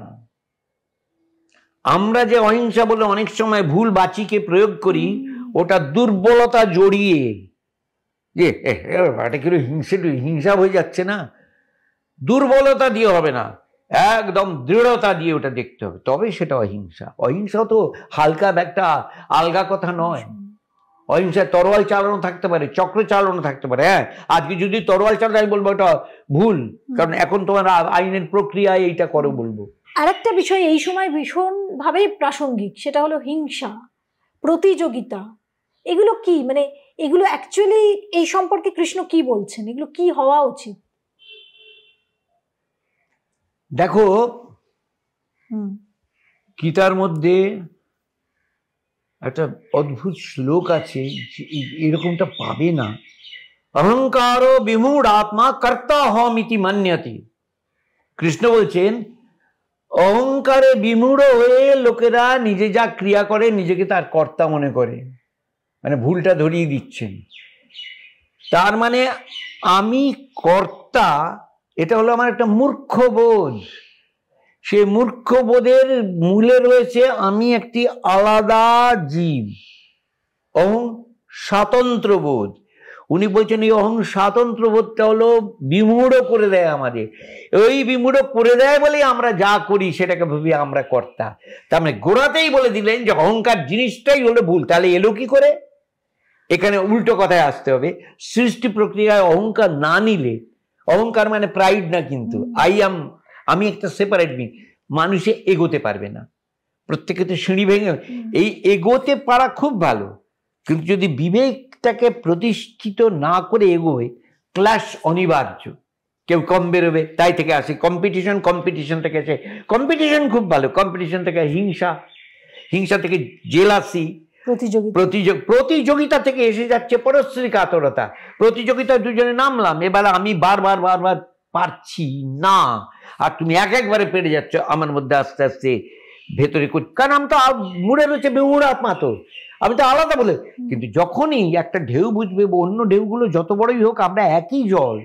S1: আমরা যে অহিংসা বলে অনেক সময় ভুল বাচিকে প্রয়োগ করি, ওটা দুর্বলতা জড়িয়ে, যে এটা কি হিংসা হয়ে যাচ্ছে না, দুর্বলতা দিয়ে হবে না, একদম দৃঢ়তা দিয়ে ওটা দেখতে হবে, তবে সেটা অহিংসা। অহিংসা তো হালকা একটা আলগা কথা নয়। অহিংসায় তরোয়াল চালানো থাকতে পারে, চক্র চালানো থাকতে পারে। হ্যাঁ, আজকে যদি তরোয়াল চালানো, আমি বলবো এটা ভুল, কারণ এখন তোমার আইনের প্রক্রিয়ায় এইটা করো বলবো।
S2: আরেকটা বিষয় এই সময় ভীষণভাবেই প্রাসঙ্গিক, সেটা হলো হিংসা, প্রতিযোগিতা। এগুলো কি, মানে এগুলো অ্যাকচুয়ালি এই সম্পর্কে কৃষ্ণ কি বলছেন, এগুলো কি হওয়া উচিত?
S1: দেখো, গীতার মধ্যে একটা অদ্ভুত শ্লোক আছে, এরকমটা পাবে না। অহংকার বিমূঢ় আত্মা কর্তা হমিতি মন্যতে। কৃষ্ণ বলছেন অহংকারে বিমূঢ় হয়ে লোকেরা নিজে যা ক্রিয়া করে নিজেকে তার কর্তা মনে করে, মানে ভুলটা ধরিয়ে দিচ্ছেন। তার মানে আমি কর্তা, এটা হলো আমার একটা মূর্খ বোধ। সে মূর্খ বোধের মূলে রয়েছে আমি একটি আলাদা জীব, অহং স্বাতন্ত্র বোধ। উনি বলছেন এই অহং স্বাতন্ত্র বোধটা হলো বিমূঢ় করে দেয় আমাদের। ওই বিমূঢ় করে দেয় বলে আমরা যা করি সেটাকে ভাবি আমরা কর্তা। তার মানে গোড়াতেই বলে দিলেন যে অহংকার জিনিসটাই হলো ভুল। তাহলে এলো কি করে? এখানে উল্টো কথায় আসতে হবে। সৃষ্টি প্রক্রিয়ায় অহংকার না নিলে, অহংকার মানে প্রাইড না, কিন্তু আমি একটা সেপারেট বিং, মানুষে এগোতে পারবে না। প্রত্যেকে তো সিঁড়ি ভেঙে, এই এগোতে পারা খুব ভালো, কিন্তু যদি বিবেকটাকে প্রতিষ্ঠিত না করে এগোয়, ক্লাশ অনিবার্য। কেউ কম বেরোবে, তাই থেকে আসে কম্পিটিশন থেকে আসে, কম্পিটিশন খুব ভালো, কম্পিটিশন থেকে হিংসা, হিংসা থেকে জেলাসি, প্রতিযোগিতা থেকে এসে যাচ্ছে পরশ্রী কাতরতা। প্রতিযোগিতা দুজনে নামলাম, এবার আমি বারবার পারছি না, আর তুমি একবারে পেরে যাচ্ছ আমার মধ্যে আস্তে আস্তে ভেতরে, কারণ আমি তো মুড়ে রয়েছে বেউড় আত্মা, তো আমি তো আলাদা বলে। কিন্তু যখনই একটা ঢেউ বুঝবে, অন্য ঢেউগুলো যত বড়ই হোক আমরা একই জল,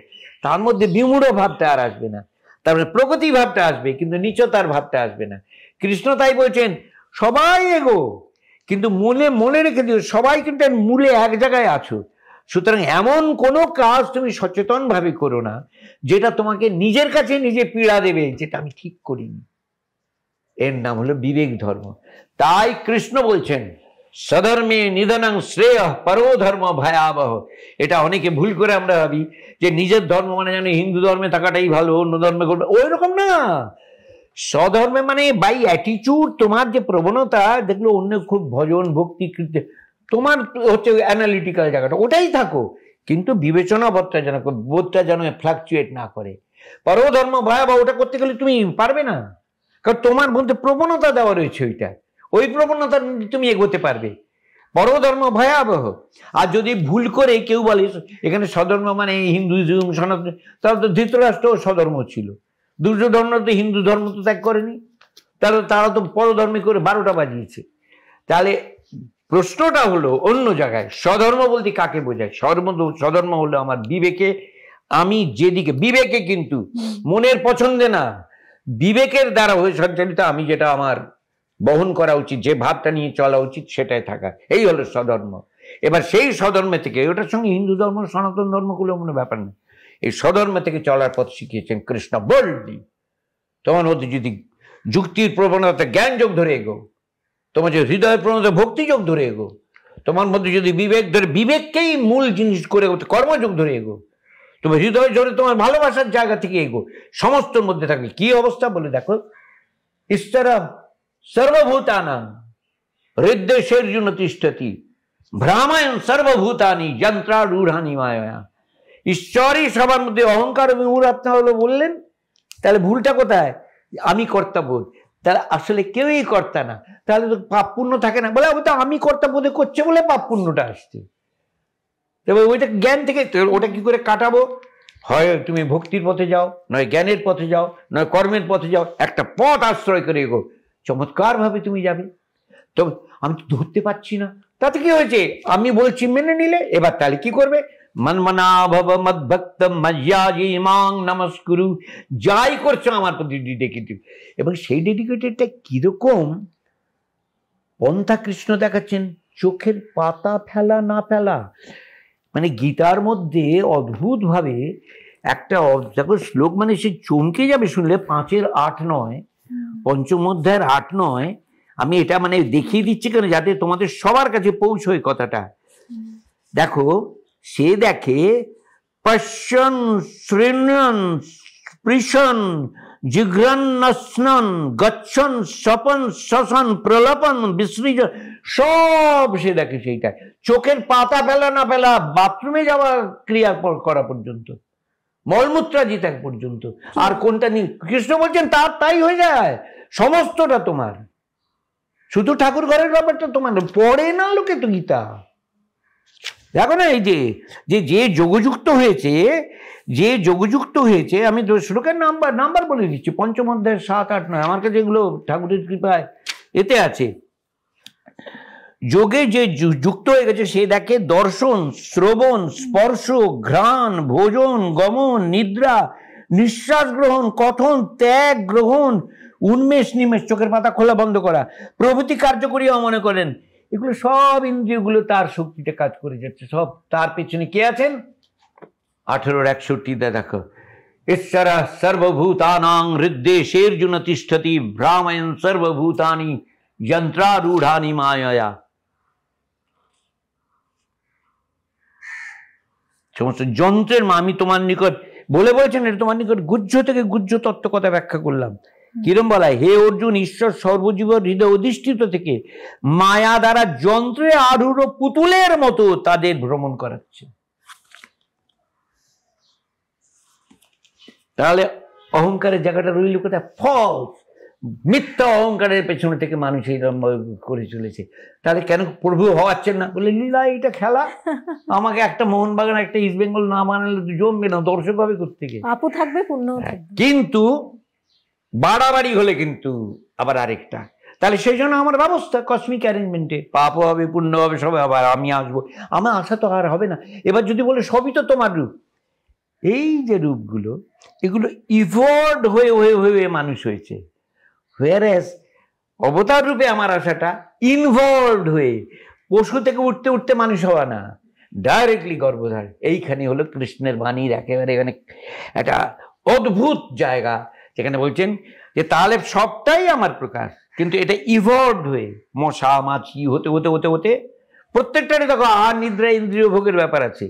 S1: তার মধ্যে বিমূঢ় ভাবটা আর আসবে না, তারপরে প্রগতি ভাবটা আসবে, কিন্তু নিচতার ভাবটা আসবে না। কৃষ্ণ তাই বলছেন সবাই এগো, কিন্তু মনে রেখে দিও সবাই কিন্তু মূলে এক জায়গায় আছো। সুতরাং এমন কোনো কাজ তুমি সচেতন ভাবে করো না যেটা তোমাকে নিজের কাছে নিজে পীড়া দেবে, যেটা আমি ঠিক করিনি। এর নাম হলো বিবেক ধর্ম। তাই কৃষ্ণ বলছেন সধর্মে নিধনং শ্রেয় পরো ধর্ম ভয়াবহ। এটা অনেকে ভুল করে আমরা ভাবি যে নিজের ধর্ম মানে জানি হিন্দু ধর্মে থাকাটাই ভালো, অন্য ধর্মে করবে, ওই রকম না। স্বধর্মে মানে বাই অ্যাটিচিউড, তোমার যে প্রবণতা, দেখলো অন্য খুব ভজন ভক্তি তোমার হচ্ছে অ্যানালিটিক্যাল জায়গাটা, ওটাই থাকো, কিন্তু বিবেচনা বোধটা যেন ফ্লাকচুয়েট না করে। পরো ধর্ম ভয়াবহ, ওটা করতে গেলে তুমি পারবে না, কারণ তোমার মধ্যে প্রবণতা দেওয়া রয়েছে, ওই প্রবণতা তুমি এগোতে পারবে। পরধর্ম ভয়াবহ। আর যদি ভুল করে কেউ বলে এখানে স্বধর্ম মানে হিন্দুইজম সনাতন, তাহলে তো ধৃতরাষ্ট্র স্বধর্ম ছিল, দুর্যোধন তো হিন্দু ধর্ম তো ত্যাগ করেনি, তাহলে তারা তো পরধর্মে করে 12টা বাজিয়েছে। তাহলে প্রশ্নটা হলো অন্য জায়গায়, স্বধর্ম বলতে কাকে বোঝায়? স্বধর্ম হলো আমার বিবেকে, আমি যেদিকে, বিবেকে কিন্তু মনের পছন্দে না, বিবেকের দ্বারা হয়ে সঞ্চালিত, আমি যেটা আমার বহন করা উচিত, যে ভাবটা নিয়ে চলা উচিত সেটাই থাকা, এই হলো স্বধর্ম। এবার সেই স্বধর্মে থেকে, ওটার সঙ্গে হিন্দু ধর্ম সনাতন ধর্মগুলো কোনো ব্যাপার নেই, এই স্বধর্মে থেকে চলার পথ শিখিয়েছেন কৃষ্ণ। বললি তোমার মধ্যে যদি যুক্তির প্রবণতা জ্ঞান যোগ ধরে এগো, তোমার যে হৃদয়ের প্রবণতা ভক্তি যোগ ধরে এগো, তোমার মধ্যে যদি বিবেক ধরে, বিবেককেই মূল জিনিস করে কর্মযোগ ধরে এগো, তোমার হৃদয় ধরে তোমার ভালোবাসার জায়গা থেকে এগো, সমস্তর মধ্যে থাকবে কি অবস্থা বলে দেখো। ঈশ্বরা সর্বভূতানাং হৃদয়ের জন্য তিষ্ঠতি ভ্রামায়ণ সর্বভূতানি যন্ত্রারূঢ়ানি মায়া। ঈশ্বরই সবার মধ্যে অহংকার বিমূঢ় আপনার হলো বললেন, তাহলে ভুলটা কোথায়? আমি কর্তাবোধ, তাহলে আসলে কেউই কর্তা না, তাহলে তো পাপ পুণ্য থাকে না। বলে তো আমি কর্তাবোধে করছে বলে পাপ পুণ্যটা আসছে, তবে ওইটা জ্ঞান থেকে, ওটা কি করে কাটাবো? হয় তুমি ভক্তির পথে যাও, নয় জ্ঞানের পথে যাও, নয় কর্মের পথে যাও, একটা পথ আশ্রয় করে এগো, চমৎকার ভাবে তুমি যাবে। তো আমি তো ধরতে পারছি না, তাতে কি হয়েছে? আমি বলছি মেনে নিলে, এবার তাহলে কি করবে? মন্মনা ভব মদ্ভক্ত মজ্জাজি মাং নমস্কুরু, যাই করছো আমার প্রতি ডেডিকেটিভ। এবং সেই ডেডিকেটেডটা কিরকম পন্থা কৃষ্ণ দেখাচ্ছেন, চোখের পাতা ফেলা না ফেলা। মানে গীতার মধ্যে অদ্ভুত ভাবে একটা দেখো শ্লোক, মানে সে চমকে যাবে শুনলে, 5:8-9, পঞ্চম অধ্যায়ের 8-9। আমি এটা মানে দেখিয়ে দিচ্ছি কেন, যাতে তোমাদের সবার কাছে পৌঁছয় কথাটা। দেখো, সে দেখে পশ্যন শৃণ্যন স্পৃশন জিঘ্রন্নস্নন গচ্ছন স্বপন শশন প্রলপন বিসৃজন, সব সে দেখে। সেইটা চোখের পাতা ফেলা না ফেলা, বাথরুমে যাওয়া ক্রিয়া করা পর্যন্ত, মলমূত্রাদি ত্যাগ পর্যন্ত, আর কোনটা নিয়ে কৃষ্ণ বলছেন তাই হয়ে যায়, সমস্তটা তোমার। শুধু ঠাকুর ঘরের ব্যাপারটা তোমার পড়ে না লোকে তো গীতা। দেখো না, এই যে যোগযুক্ত হয়েছে, আমি শ্লোকের নাম্বার বলে দিচ্ছি, পঞ্চম অধ্যায় 7, 8, 9, আমার কাছে এগুলো ঠাকুরের কৃপায় এতে আছে। যোগে যে যুক্ত হয়ে গেছে সে দেখে দর্শন, শ্রবণ, স্পর্শ, ঘ্রাণ, ভোজন, গমন, নিদ্রা, নিঃশ্বাস গ্রহণ, কথন, ত্যাগ, গ্রহণ, উন্মেষ, নিমেষ, চোখের পাতা খোলা বন্ধ করা প্রভৃতি কার্যকরীও মনে করেন। এগুলো সব ইন্দ্রিয়গুলো তার শক্তিতে কাজ করে যাচ্ছে, সব তার পেছনে কে আছেন? 18:61 দেখো, ঈশ্বরা সর্বভূতানাং হৃদ্দেশের জন্য তিষ্ঠতি ভ্রামায়ণ সর্বভূতানি যন্ত্রারূঢ়ানি মায়া। সমস্ত যন্ত্রের মা আমি তোমার নিকট বলেছেন, এটা তোমার নিকট গুহ্য থেকে গুহ্য তত্ত্ব কথা ব্যাখ্যা করলাম। কিরম বলা? হে অর্জুন, ঈশ্বর সর্বজীব হৃদয় অধিষ্ঠিত থেকে মায়া দ্বারা যন্ত্রে আরূঢ় পুতুলের মতো তাদের ভ্রমণ করাচ্ছে। তাহলে অহংকারের জায়গাটা রইল কোথায়? ফলস। মিথ্যা অহংকারের পেছনে থেকে মানুষ এইরকম করে চলেছে। তাহলে কেন প্রভু হওয়াচ্ছেন না? বলে লীলা, এটা খেলা, আমাকে একটা মোহনবাগান একটা ইস্ট বেঙ্গল না বানালে তো জমবে না, দর্শক হবে কোত্থেকে,
S2: আপু থাকবে পুণ্য থাকবে।
S1: কিন্তু বাড়াবাড়ি হলে কিন্তু আবার আরেকটা। তাহলে সেই জন্য আমার ব্যবস্থা কসমিক অ্যারেঞ্জমেন্টে, পাপও হবে পুণ্য হবে সবে, আবার আমি আসবো, আমার আশা তো আর হবে না। এবার যদি বলে সবই তো তোমার রূপ, এই যে রূপগুলো এগুলো ইভলভড হয়ে হয়ে হয়ে মানুষ হয়েছে, হুয়ারেস অবতার রূপে আমার আশাটা ইনভলভড হয়ে পশু থেকে উঠতে উঠতে মানুষ হওয়া না, ডাইরেক্টলি গর্ভধার। এইখানে হলো কৃষ্ণের বাণীর একেবারে এখানে একটা অদ্ভুত জায়গা, যেখানে বলছেন যে তাহলে সবটাই আমার প্রকাশ, কিন্তু এটা ইভলভড হয়ে মশা মাছি হতে হতে হতে হতে প্রত্যেকটারই দেখো আহার নিদ্রা ইন্দ্রিয় ভোগের ব্যাপার আছে।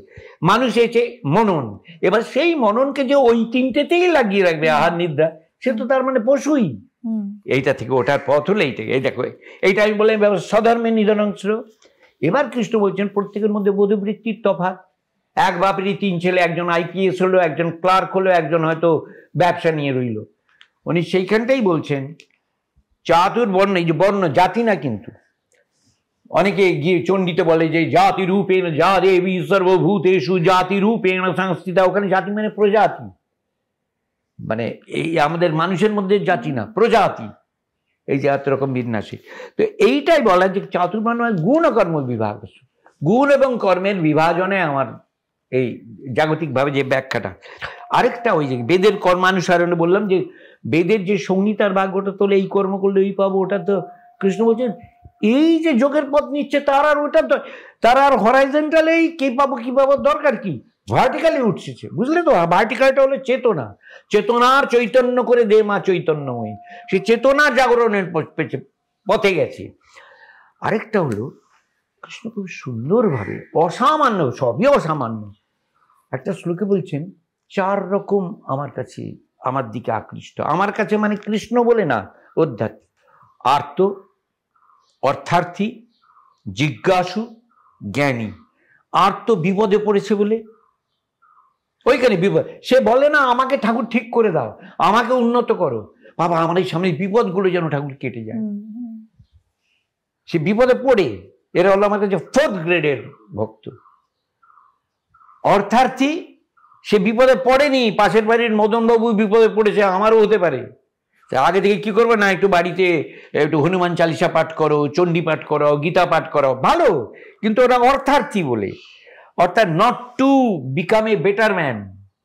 S1: মানুষ এসে মনন, এবার সেই মননকে যে ওই তিনটেতেই লাগিয়ে রাখবে আহার নিদ্রা, সে তো তার মানে পশুই। এইটা থেকে ওঠার পথ হলো এইটাকে, এই দেখো এইটা আমি বললাম স্বধর্মের নিধনাংশ। এবার কৃষ্ণ বলছেন প্রত্যেকের মধ্যে বোধবৃত্তির তফাৎ। এক বাপেরই তিন ছেলে, একজন আইপিএস হলো, একজন ক্লার্ক হলো, একজন হয়তো ব্যবসা নিয়ে রইল। উনি সেইখানটাই বলছেন চাতুর্বর্ণ, এই যে বর্ণ জাতি না, কিন্তু অনেকে গিয়ে চণ্ডীতে বলে যে জাতি রূপেণ যা দেবী সর্বভূতেষু জাতি রূপেণ সংস্থিতা, ওখানে জাতি মানে প্রজাতি, মানে এই আমাদের মানুষের মধ্যে জাতি না, প্রজাতি, এই যে এত রকম বিন্যাসী। তো এইটাই বলা যে চাতুর্বর্ণ গুণ ও কর্ম বিভাগ, গুণ এবং কর্মের বিভাজনে আমার এই জাগতিকভাবে যে ব্যাখ্যাটা। আরেকটা ওই যে বেদের কর্মানুসারণে বললাম যে বেদের যে সংহিতার ভাগ, ওটা তোলে এই কর্ম করলে এই পাবো, ওটা তো কৃষ্ণ বলছেন এই যে যোগের পথ নিচ্ছে তার আর ওটা তো তার আর হরাইজেন্টালেই কে পাবো কি পাবো দরকার কি, ভার্টিক্যালি উঠছে, বুঝলে তো? ভার্টিক্যালটা হলো চেতনা, চেতনার চৈতন্য করে দে মা চৈতন্যময়ী, সে চেতনা জাগরণের পথে গেছে। আরেকটা হলো কৃষ্ণ খুব সুন্দরভাবে অসামান্য, সবই অসামান্য, একটা শ্লোকে বলছেন 4 রকম আমার কাছে, আমার দিকে আকৃষ্ট, আমার কাছে মানে কৃষ্ণ বলে না, অধ্যাত্ম, আর্ত, অর্থার্থী, জিজ্ঞাসু, জ্ঞানী। আর্ত বিপদে পড়েছে বলে ওইখানে বিপদ, সে বলে না আমাকে ঠাকুর ঠিক করে দাও, আমাকে উন্নত করো, বাবা আমার এই সামনে বিপদগুলো যেন ঠাকুর কেটে যায়, সে বিপদে পড়ে। এরা হলো আমার কাছে 4th গ্রেডের ভক্ত। অর্থার্থী, সে বিপদে পড়েনি, পাশের বাড়ির মদনবাবু বিপদে পড়েছে, আমারও হতে পারে, আগে থেকে কি করবে না একটু বাড়িতে একটু হনুমান চালিসা পাঠ করো, চণ্ডী পাঠ করো, গীতা পাঠ করো, ভালো, কিন্তু ওরা অর্থার্থী বলে, অর্থাৎ not to become a better man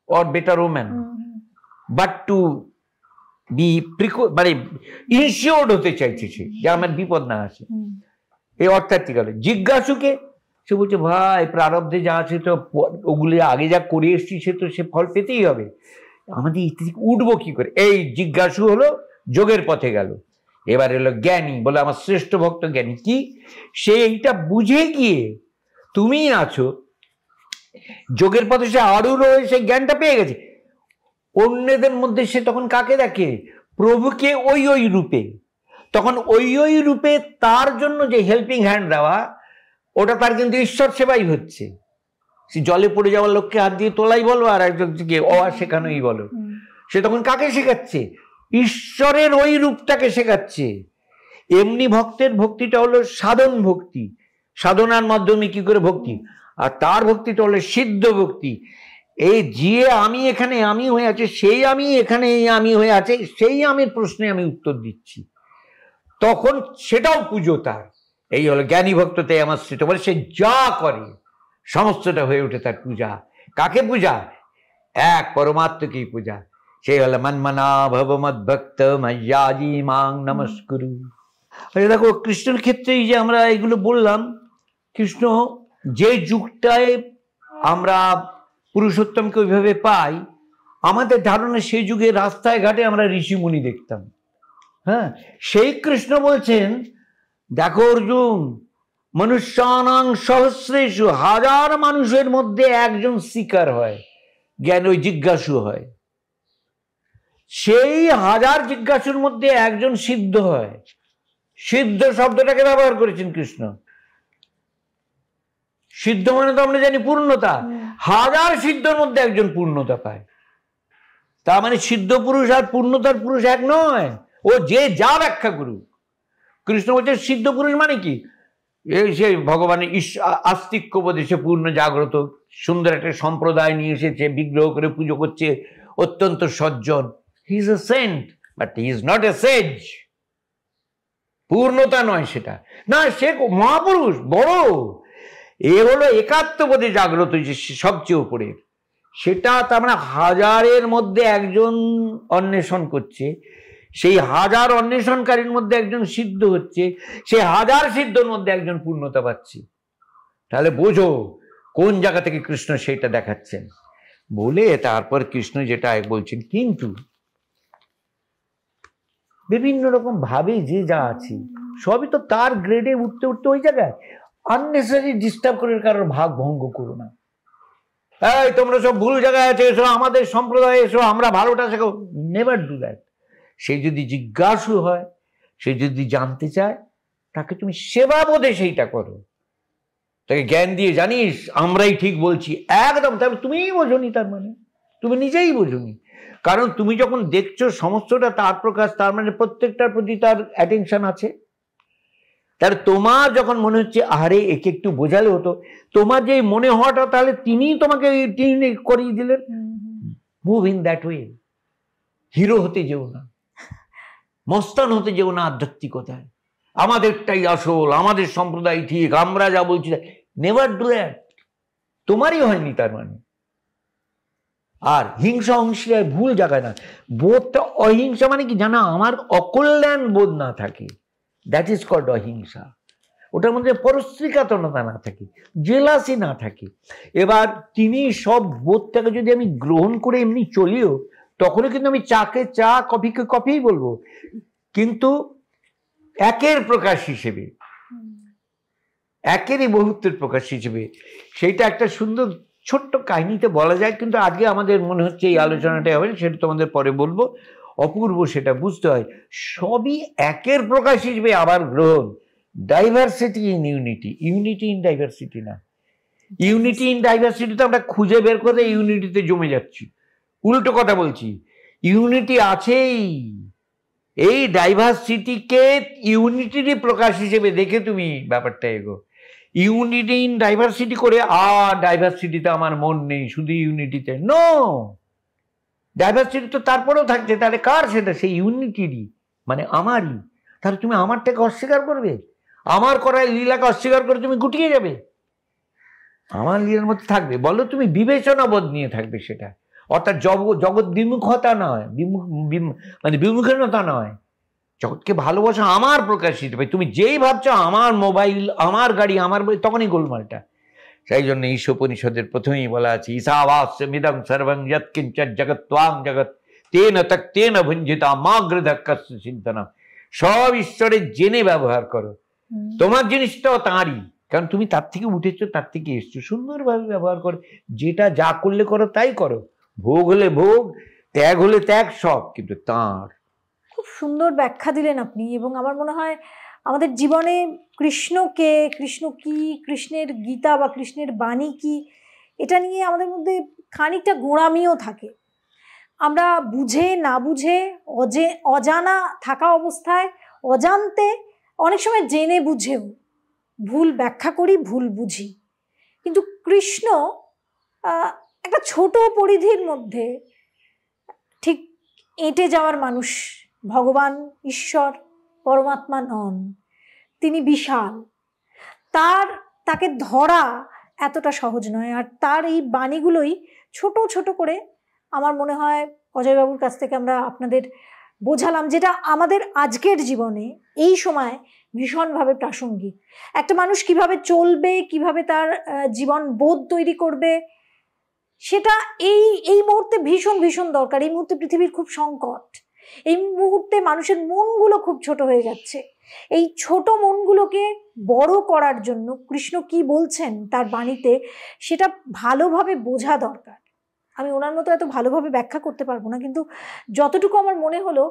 S1: or better woman, but to be মানে ইনশিওর্ড হতে চাইছে সে যে আমার বিপদ না আসে, এই অর্থার্থী গেল। জিজ্ঞাসুকে সে বলছে ভাই প্রারব্ধে যা আছে তো ওগুলি আগে যা করে এসছি সে তো সে ফল পেতেই হবে, আমাদের উঠবো কি করে, এই জিজ্ঞাসু হলো যোগের পথে গেল। এবার এলো জ্ঞানী, বলে আমার শ্রেষ্ঠ ভক্ত জ্ঞানী কি, সে এইটা বুঝে গিয়ে তুমি আছো যোগের পথে, সে আরূঢ় হয়ে সে জ্ঞানটা পেয়ে গেছে। অন্যদের মধ্যে সে তখন কাকে দেখে, প্রভুকে ওই ওই রূপে, তখন ওই ওই রূপে তার জন্য যে হেল্পিং হ্যান্ড দেওয়া, ওটা তার কিন্তু ঈশ্বর সেবাই হচ্ছে। সে জলে পড়ে যাওয়ার লোককে হাত দিয়ে তোলাই বলো, আর একজনকে শেখানোই বলো, সে তখন কাকে শেখাচ্ছে, ঈশ্বরের ওই রূপটাকে শেখাচ্ছে। এমনি ভক্তের ভক্তিটা হলো সাধন ভক্তি, সাধনার মাধ্যমে কি করে ভক্তি, আর তার ভক্তিটা হলো সিদ্ধ ভক্তি। এই যে আমি এখানে আমি হয়ে আছে, সেই আমি এখানে আমি হয়ে আছে, সেই আমির প্রশ্নে আমি উত্তর দিচ্ছি, তখন সেটাও পুজো তার। এই হলো জ্ঞানী ভক্ততে আমার সেটা বলে, সে যা করে সমস্তটা হয়ে ওঠে তার পূজা। কাকে পূজা, এক পরমাত্মকেই পূজা। সেই হলো মন্মনা ভব মদ ভক্ত ময়্যাজি মাং নমস্কুরু। দেখো কৃষ্ণের ক্ষেত্রে এই যে আমরা এগুলো বললাম, কৃষ্ণ যে যুগটায় আমরা পুরুষোত্তমকে ওইভাবে পাই, আমাদের ধারণা সেই যুগে রাস্তায় ঘাটে আমরা ঋষিমুনি দেখতাম। হ্যাঁ, সেই কৃষ্ণ বলছেন দেখো অর্জুন, মনুষ্যানাং সহস্রেষু, হাজার মানুষের মধ্যে একজন শিকার হয়, জ্ঞান ওই জিজ্ঞাসু হয়, সেই হাজার জিজ্ঞাসুর মধ্যে একজন সিদ্ধ হয়। সিদ্ধ শব্দটাকে ব্যবহার করেছেন কৃষ্ণ। সিদ্ধ মানে তো আমরা জানি পূর্ণতা, হাজার সিদ্ধর মধ্যে একজন পূর্ণতা পায়। তার মানে সিদ্ধ পুরুষ আর পূর্ণতার পুরুষ এক নয়, ও যে যা ব্যাখ্যা করুক। কৃষ্ণ বলছে সিদ্ধ পুরুষ মানে কি, এই সে ভগবানের আস্তিক্যবোধে সে পূর্ণ জাগ্রত, সুন্দর একটা সম্প্রদায় নিয়ে এসেছে, বিগ্রহ করে পুজো করছে, অত্যন্ত সজ্জন। He is a saint, but he is not a sage. পূর্ণতা নয় সেটা, না সে মহাপুরুষ বড়। এ হলো একাত্মবোধে জাগ্রত, যে সবচেয়ে উপরে। সেটা তার মানে হাজারের মধ্যে একজন অন্বেষণ করছে, সেই হাজার অন্বেষণকারীর মধ্যে একজন সিদ্ধ হচ্ছে, সেই হাজার সিদ্ধর মধ্যে একজন পূর্ণতা পাচ্ছে। তাহলে বোঝো কোন জায়গা থেকে কৃষ্ণ সেটা দেখাচ্ছেন। বলে তারপর কৃষ্ণ যেটা বলছেন, কিন্তু বিভিন্ন রকম ভাবে যে যা আছে সবই তো তার গ্রেডে উঠতে উঠতে ওই জায়গায় আননেসেসারি ডিস্টার্ব করে কারোর ভাগ ভঙ্গ করো না। এই তোমরা সব ভুল জায়গায় আছে, এসো আমাদের সম্প্রদায়ে এসো, আমরা ভালোটা শেখো। Never do that. সে যদি জিজ্ঞাসু হয়, সে যদি জানতে চায়, তাকে তুমি সেবা বোধে সেইটা করো, তাকে জ্ঞান দিয়ে, জানিস আমরাই ঠিক বলছি একদম, তারপর তুমিই বোঝনি, তার মানে তুমি নিজেই বোঝনি। কারণ তুমি যখন দেখছো সমস্তটা তার প্রকাশ, তার মানে প্রত্যেকটার প্রতি তার অ্যাটেনশন আছে। তার তোমার যখন মনে হচ্ছে আরে একে একটু বোঝালে হতো, তোমার যে মনে হওয়াটা, তাহলে তিনিই তোমাকে করিয়ে দিলেন। Move in that way. Hero হতে যেও না, মস্তান হতে যেও না আধ্যাত্মিকতায়, আমাদেরটাই আসল, আমাদের সম্প্রদায় ঠিক, আমরা যা বলছি। Never do that. তোমারই হয়নি তার মানে। আর হিংসা অহিংসায় ভুল জায়গায় না। বোধটা অহিংসা মানে কি জানা, আমার অকল্যাণ বোধ না থাকে, দ্যাট ইজ কল্ড অহিংসা। ওটার মধ্যে পরশ্রীকাতনতা না থাকে, জেলাসি না থাকে। এবার তিনি সব বোধটাকে যদি আমি গ্রহণ করে এমনি চলিও, তখনও কিন্তু আমি চাকে চা, কফিকে কফিই বলবো, কিন্তু একের প্রকাশ হিসেবে, একেরই বহুত্বের প্রকাশ হিসেবে। সেইটা একটা সুন্দর ছোট্ট কাহিনীতে বলা যায়, কিন্তু আজকে আমাদের মনে হচ্ছে এই আলোচনাটা হবে, সেটা তোমাদের পরে বলবো। অপূর্ব সেটা বুঝতে হয়, সবই একের প্রকাশ হিসেবে আবার গ্রহণ। Diversity in unity, unity in diversity না। ইউনিটি ইন ডাইভার্সিটিতে আমরা খুঁজে বের করে ইউনিটিতে জমে যাচ্ছি, উল্টো কথা বলছি। ইউনিটি আছেই, এই ডাইভার্সিটিকে ইউনিটিরই প্রকাশ হিসেবে দেখে তুমি ব্যাপারটা এগো। ইউনিটি ইন ডাইভার্সিটি করে আর ডাইভার্সিটিতে আমার মন নেই, শুধু ইউনিটিতে। নো, ডাইভার্সিটি তো তারপরেও থাকছে, তাহলে কার সেটা? সেই ইউনিটিরই, মানে আমারই। তাহলে তুমি আমারটাকে অস্বীকার করবে, আমার করায় লীলাকে অস্বীকার করে তুমি গুটিয়ে যাবে? আমার লীলার মধ্যে থাকবে, বলো তুমি বিবেচনাবোধ নিয়ে থাকবে সেটা। অর্থাৎ জগৎ বিমুখতা নয়, মানে বিমুখীনতা নয়, জগৎকে ভালোবাসা আমার প্রকাশ হিসেবে। তুমি যেই ভাবছো আমার মোবাইল, আমার গাড়ি, আমার বই, তখনই গোলমালটা। সেই জন্য ঈশোপনিষদের প্রথমেই বলা আছে, ঈশাবাস্য মিদং সর্বং যৎকিঞ্চ জগৎ জগৎ তেন তক্তেন ভুঞ্জিতা মাগ্রধ কস্য চিন্তনা। সব ঈশ্বরের জেনে ব্যবহার করো, তোমার জিনিসটাও তাঁরই, কারণ তুমি তার থেকে উঠেছো, তার থেকে এসছো। সুন্দরভাবে ব্যবহার করো, যেটা যা করলে করো তাই করো, ভোগ হলে ভোগ, ত্যাগ হলে ত্যাগ, সব কিন্তু তাঁর।
S2: খুব সুন্দর ব্যাখ্যা দিলেন আপনি। এবং আমার মনে হয় আমাদের জীবনে কৃষ্ণকে, কৃষ্ণ কি, কৃষ্ণের গীতা বা কৃষ্ণের বাণী কি, এটা নিয়ে আমাদের মধ্যে খানিকটা গোঁড়ামিও থাকে। আমরা বুঝে না বুঝে, অজানা থাকা অবস্থায়, অজান্তে, অনেক সময় জেনে বুঝেও ভুল ব্যাখ্যা করি, ভুল বুঝি। কিন্তু কৃষ্ণ একটা ছোট পরিধির মধ্যে ঠিক এঁটে যাওয়ার মানুষ। ভগবান, ঈশ্বর, পরমাত্মা নন, তিনি বিশাল। তাকে ধরা এতটা সহজ নয়। আর তার এই বাণীগুলোই ছোট ছোট করে আমার মনে হয় অজয়বাবুর কাছ থেকে আমরা আপনাদের বোঝালাম, যেটা আমাদের আজকের জীবনে এই সময় ভীষণভাবে প্রাসঙ্গিক। একটা মানুষ কিভাবে চলবে, কিভাবে তার জীবন বোধ তৈরি করবে, সেটা এই মুহূর্তে ভীষণ ভীষণ দরকার। এই মুহূর্তে পৃথিবীর খুব সংকট, এই মুহূর্তে মানুষের মনগুলো খুব ছোট হয়ে যাচ্ছে। এই ছোট মনগুলোকে বড় করার জন্য কৃষ্ণ কি বলছেন তার বাণীতে, সেটা ভালোভাবে বোঝা দরকার। আমি ওনার মতো এত ভালোভাবে ব্যাখ্যা করতে পারবো না, কিন্তু যতটুকু আমার মনে হলো,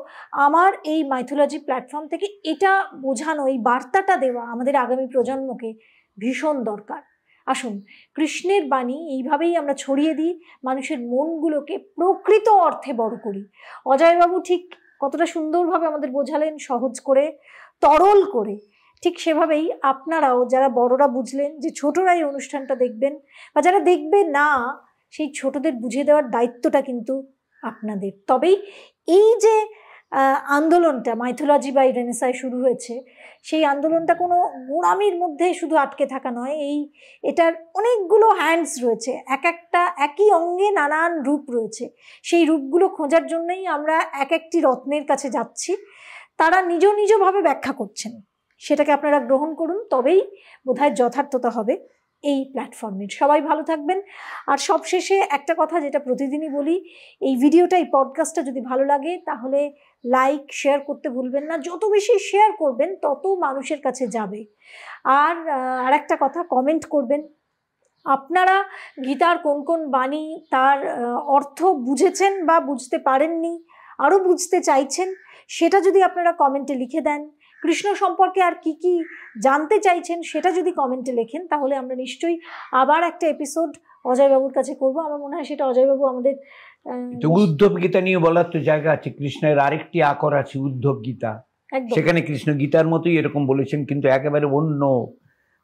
S2: আমার এই মাইথোলজি প্ল্যাটফর্ম থেকে এটা বোঝানো, এই বার্তাটা দেওয়া আমাদের আগামী প্রজন্মকে ভীষণ দরকার। আসুন কৃষ্ণের বাণী এইভাবেই আমরা ছড়িয়ে দিই, মানুষের মনগুলোকে প্রকৃত অর্থে বড় করি। অজয়বাবু ঠিক কতটা সুন্দরভাবে আমাদের বোঝালেন, সহজ করে, তরল করে। ঠিক সেভাবেই আপনারাও যারা বড়রা বুঝলেন যে ছোটরা এই অনুষ্ঠানটা দেখবেন, বা যারা দেখবে না সেই ছোটদের বুঝিয়ে দেওয়ার দায়িত্বটা কিন্তু আপনাদের। তবেই এই যে আন্দোলনটা মাইথোলজি বাই রেনেসায় শুরু হয়েছে, সেই আন্দোলনটা কোনো গোড়ামির মধ্যে শুধু আটকে থাকা নয়, এটার অনেকগুলো হ্যান্ডস রয়েছে, একটা একই অঙ্গে নানান রূপ রয়েছে। সেই রূপগুলো খোঁজার জন্যই আমরা এক একটি রত্নের কাছে যাচ্ছি, তারা নিজ নিজভাবে ব্যাখ্যা করছেন। সেটাকে আপনারা গ্রহণ করুন, তবেই বোধহয় যথার্থতা হবে এই প্ল্যাটফর্মের। সবাই ভালো থাকবেন। আর সবশেষে একটা কথা যেটা প্রতিদিনই বলি, এই ভিডিওটা, এই পডকাস্টটা যদি ভালো লাগে তাহলে লাইক শেয়ার করতে ভুলবেন না। যত বেশি শেয়ার করবেন তত মানুষের কাছে যাবে। আর একটা কথা, কমেন্ট করবেন আপনারা গীতার কোন কোন বাণী তার অর্থ বুঝেছেন বা বুঝতে পারেননি, আরও বুঝতে চাইছেন, সেটা যদি আপনারা কমেন্টে লিখে দেন। কৃষ্ণ সম্পর্কে আর কি কি জানতে চাইছেন সেটা যদি কমেন্টে লেখেন, তাহলে আমরা নিশ্চয়ই আবার একটা এপিসোড অজয়বাবুর কাছে করব। আমার মনে হয় সেটা অজয়বাবু আমাদের
S1: উদ্ধব গীতা নিয়ে বলার তো জায়গা আছে। কৃষ্ণের আরেকটি আকর আছে উদ্ধব গীতা, সেখানে কৃষ্ণ গীতার মতোই এরকম বলেছেন, কিন্তু একেবারে অন্য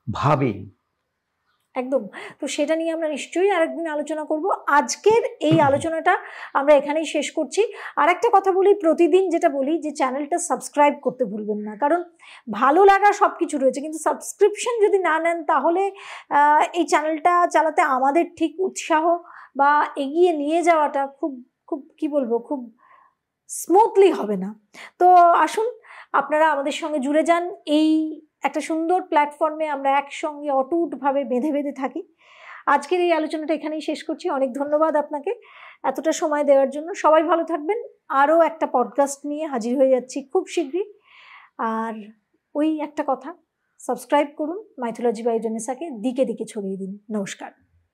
S1: ভাবে।
S2: একদম। তো সেটা নিয়ে আমরা নিশ্চয়ই আরেকদিন আলোচনা করব। আজকের এই আলোচনাটা আমরা এখানেই শেষ করছি। আর একটা কথা বলি, প্রতিদিন যেটা বলি, যে চ্যানেলটা সাবস্ক্রাইব করতে ভুলবেন না, কারণ ভালো লাগা সব কিছু রয়েছে, কিন্তু সাবস্ক্রিপশন যদি না নেন তাহলে এই চ্যানেলটা চালাতে আমাদের ঠিক উৎসাহ বা এগিয়ে নিয়ে যাওয়াটা খুব খুব কি বলবো, খুব স্মুথলি হবে না। তো আসুন আপনারা আমাদের সঙ্গে জুড়ে যান। এই একটা সুন্দর প্ল্যাটফর্মে আমরা একসঙ্গে অটুটভাবে বেঁধে বেঁধে থাকি। আজকের এই আলোচনাটা এখানেই শেষ করছি। অনেক ধন্যবাদ আপনাকে এতটা সময় দেওয়ার জন্য। সবাই ভালো থাকবেন। আরও একটা পডকাস্ট নিয়ে হাজির হয়ে যাচ্ছি খুব শীঘ্রই। আর ওই একটা কথা, সাবস্ক্রাইব করুন মাইথোলজি বাই রেনেসাকে, দিকে দিকে ছড়িয়ে দিন। নমস্কার।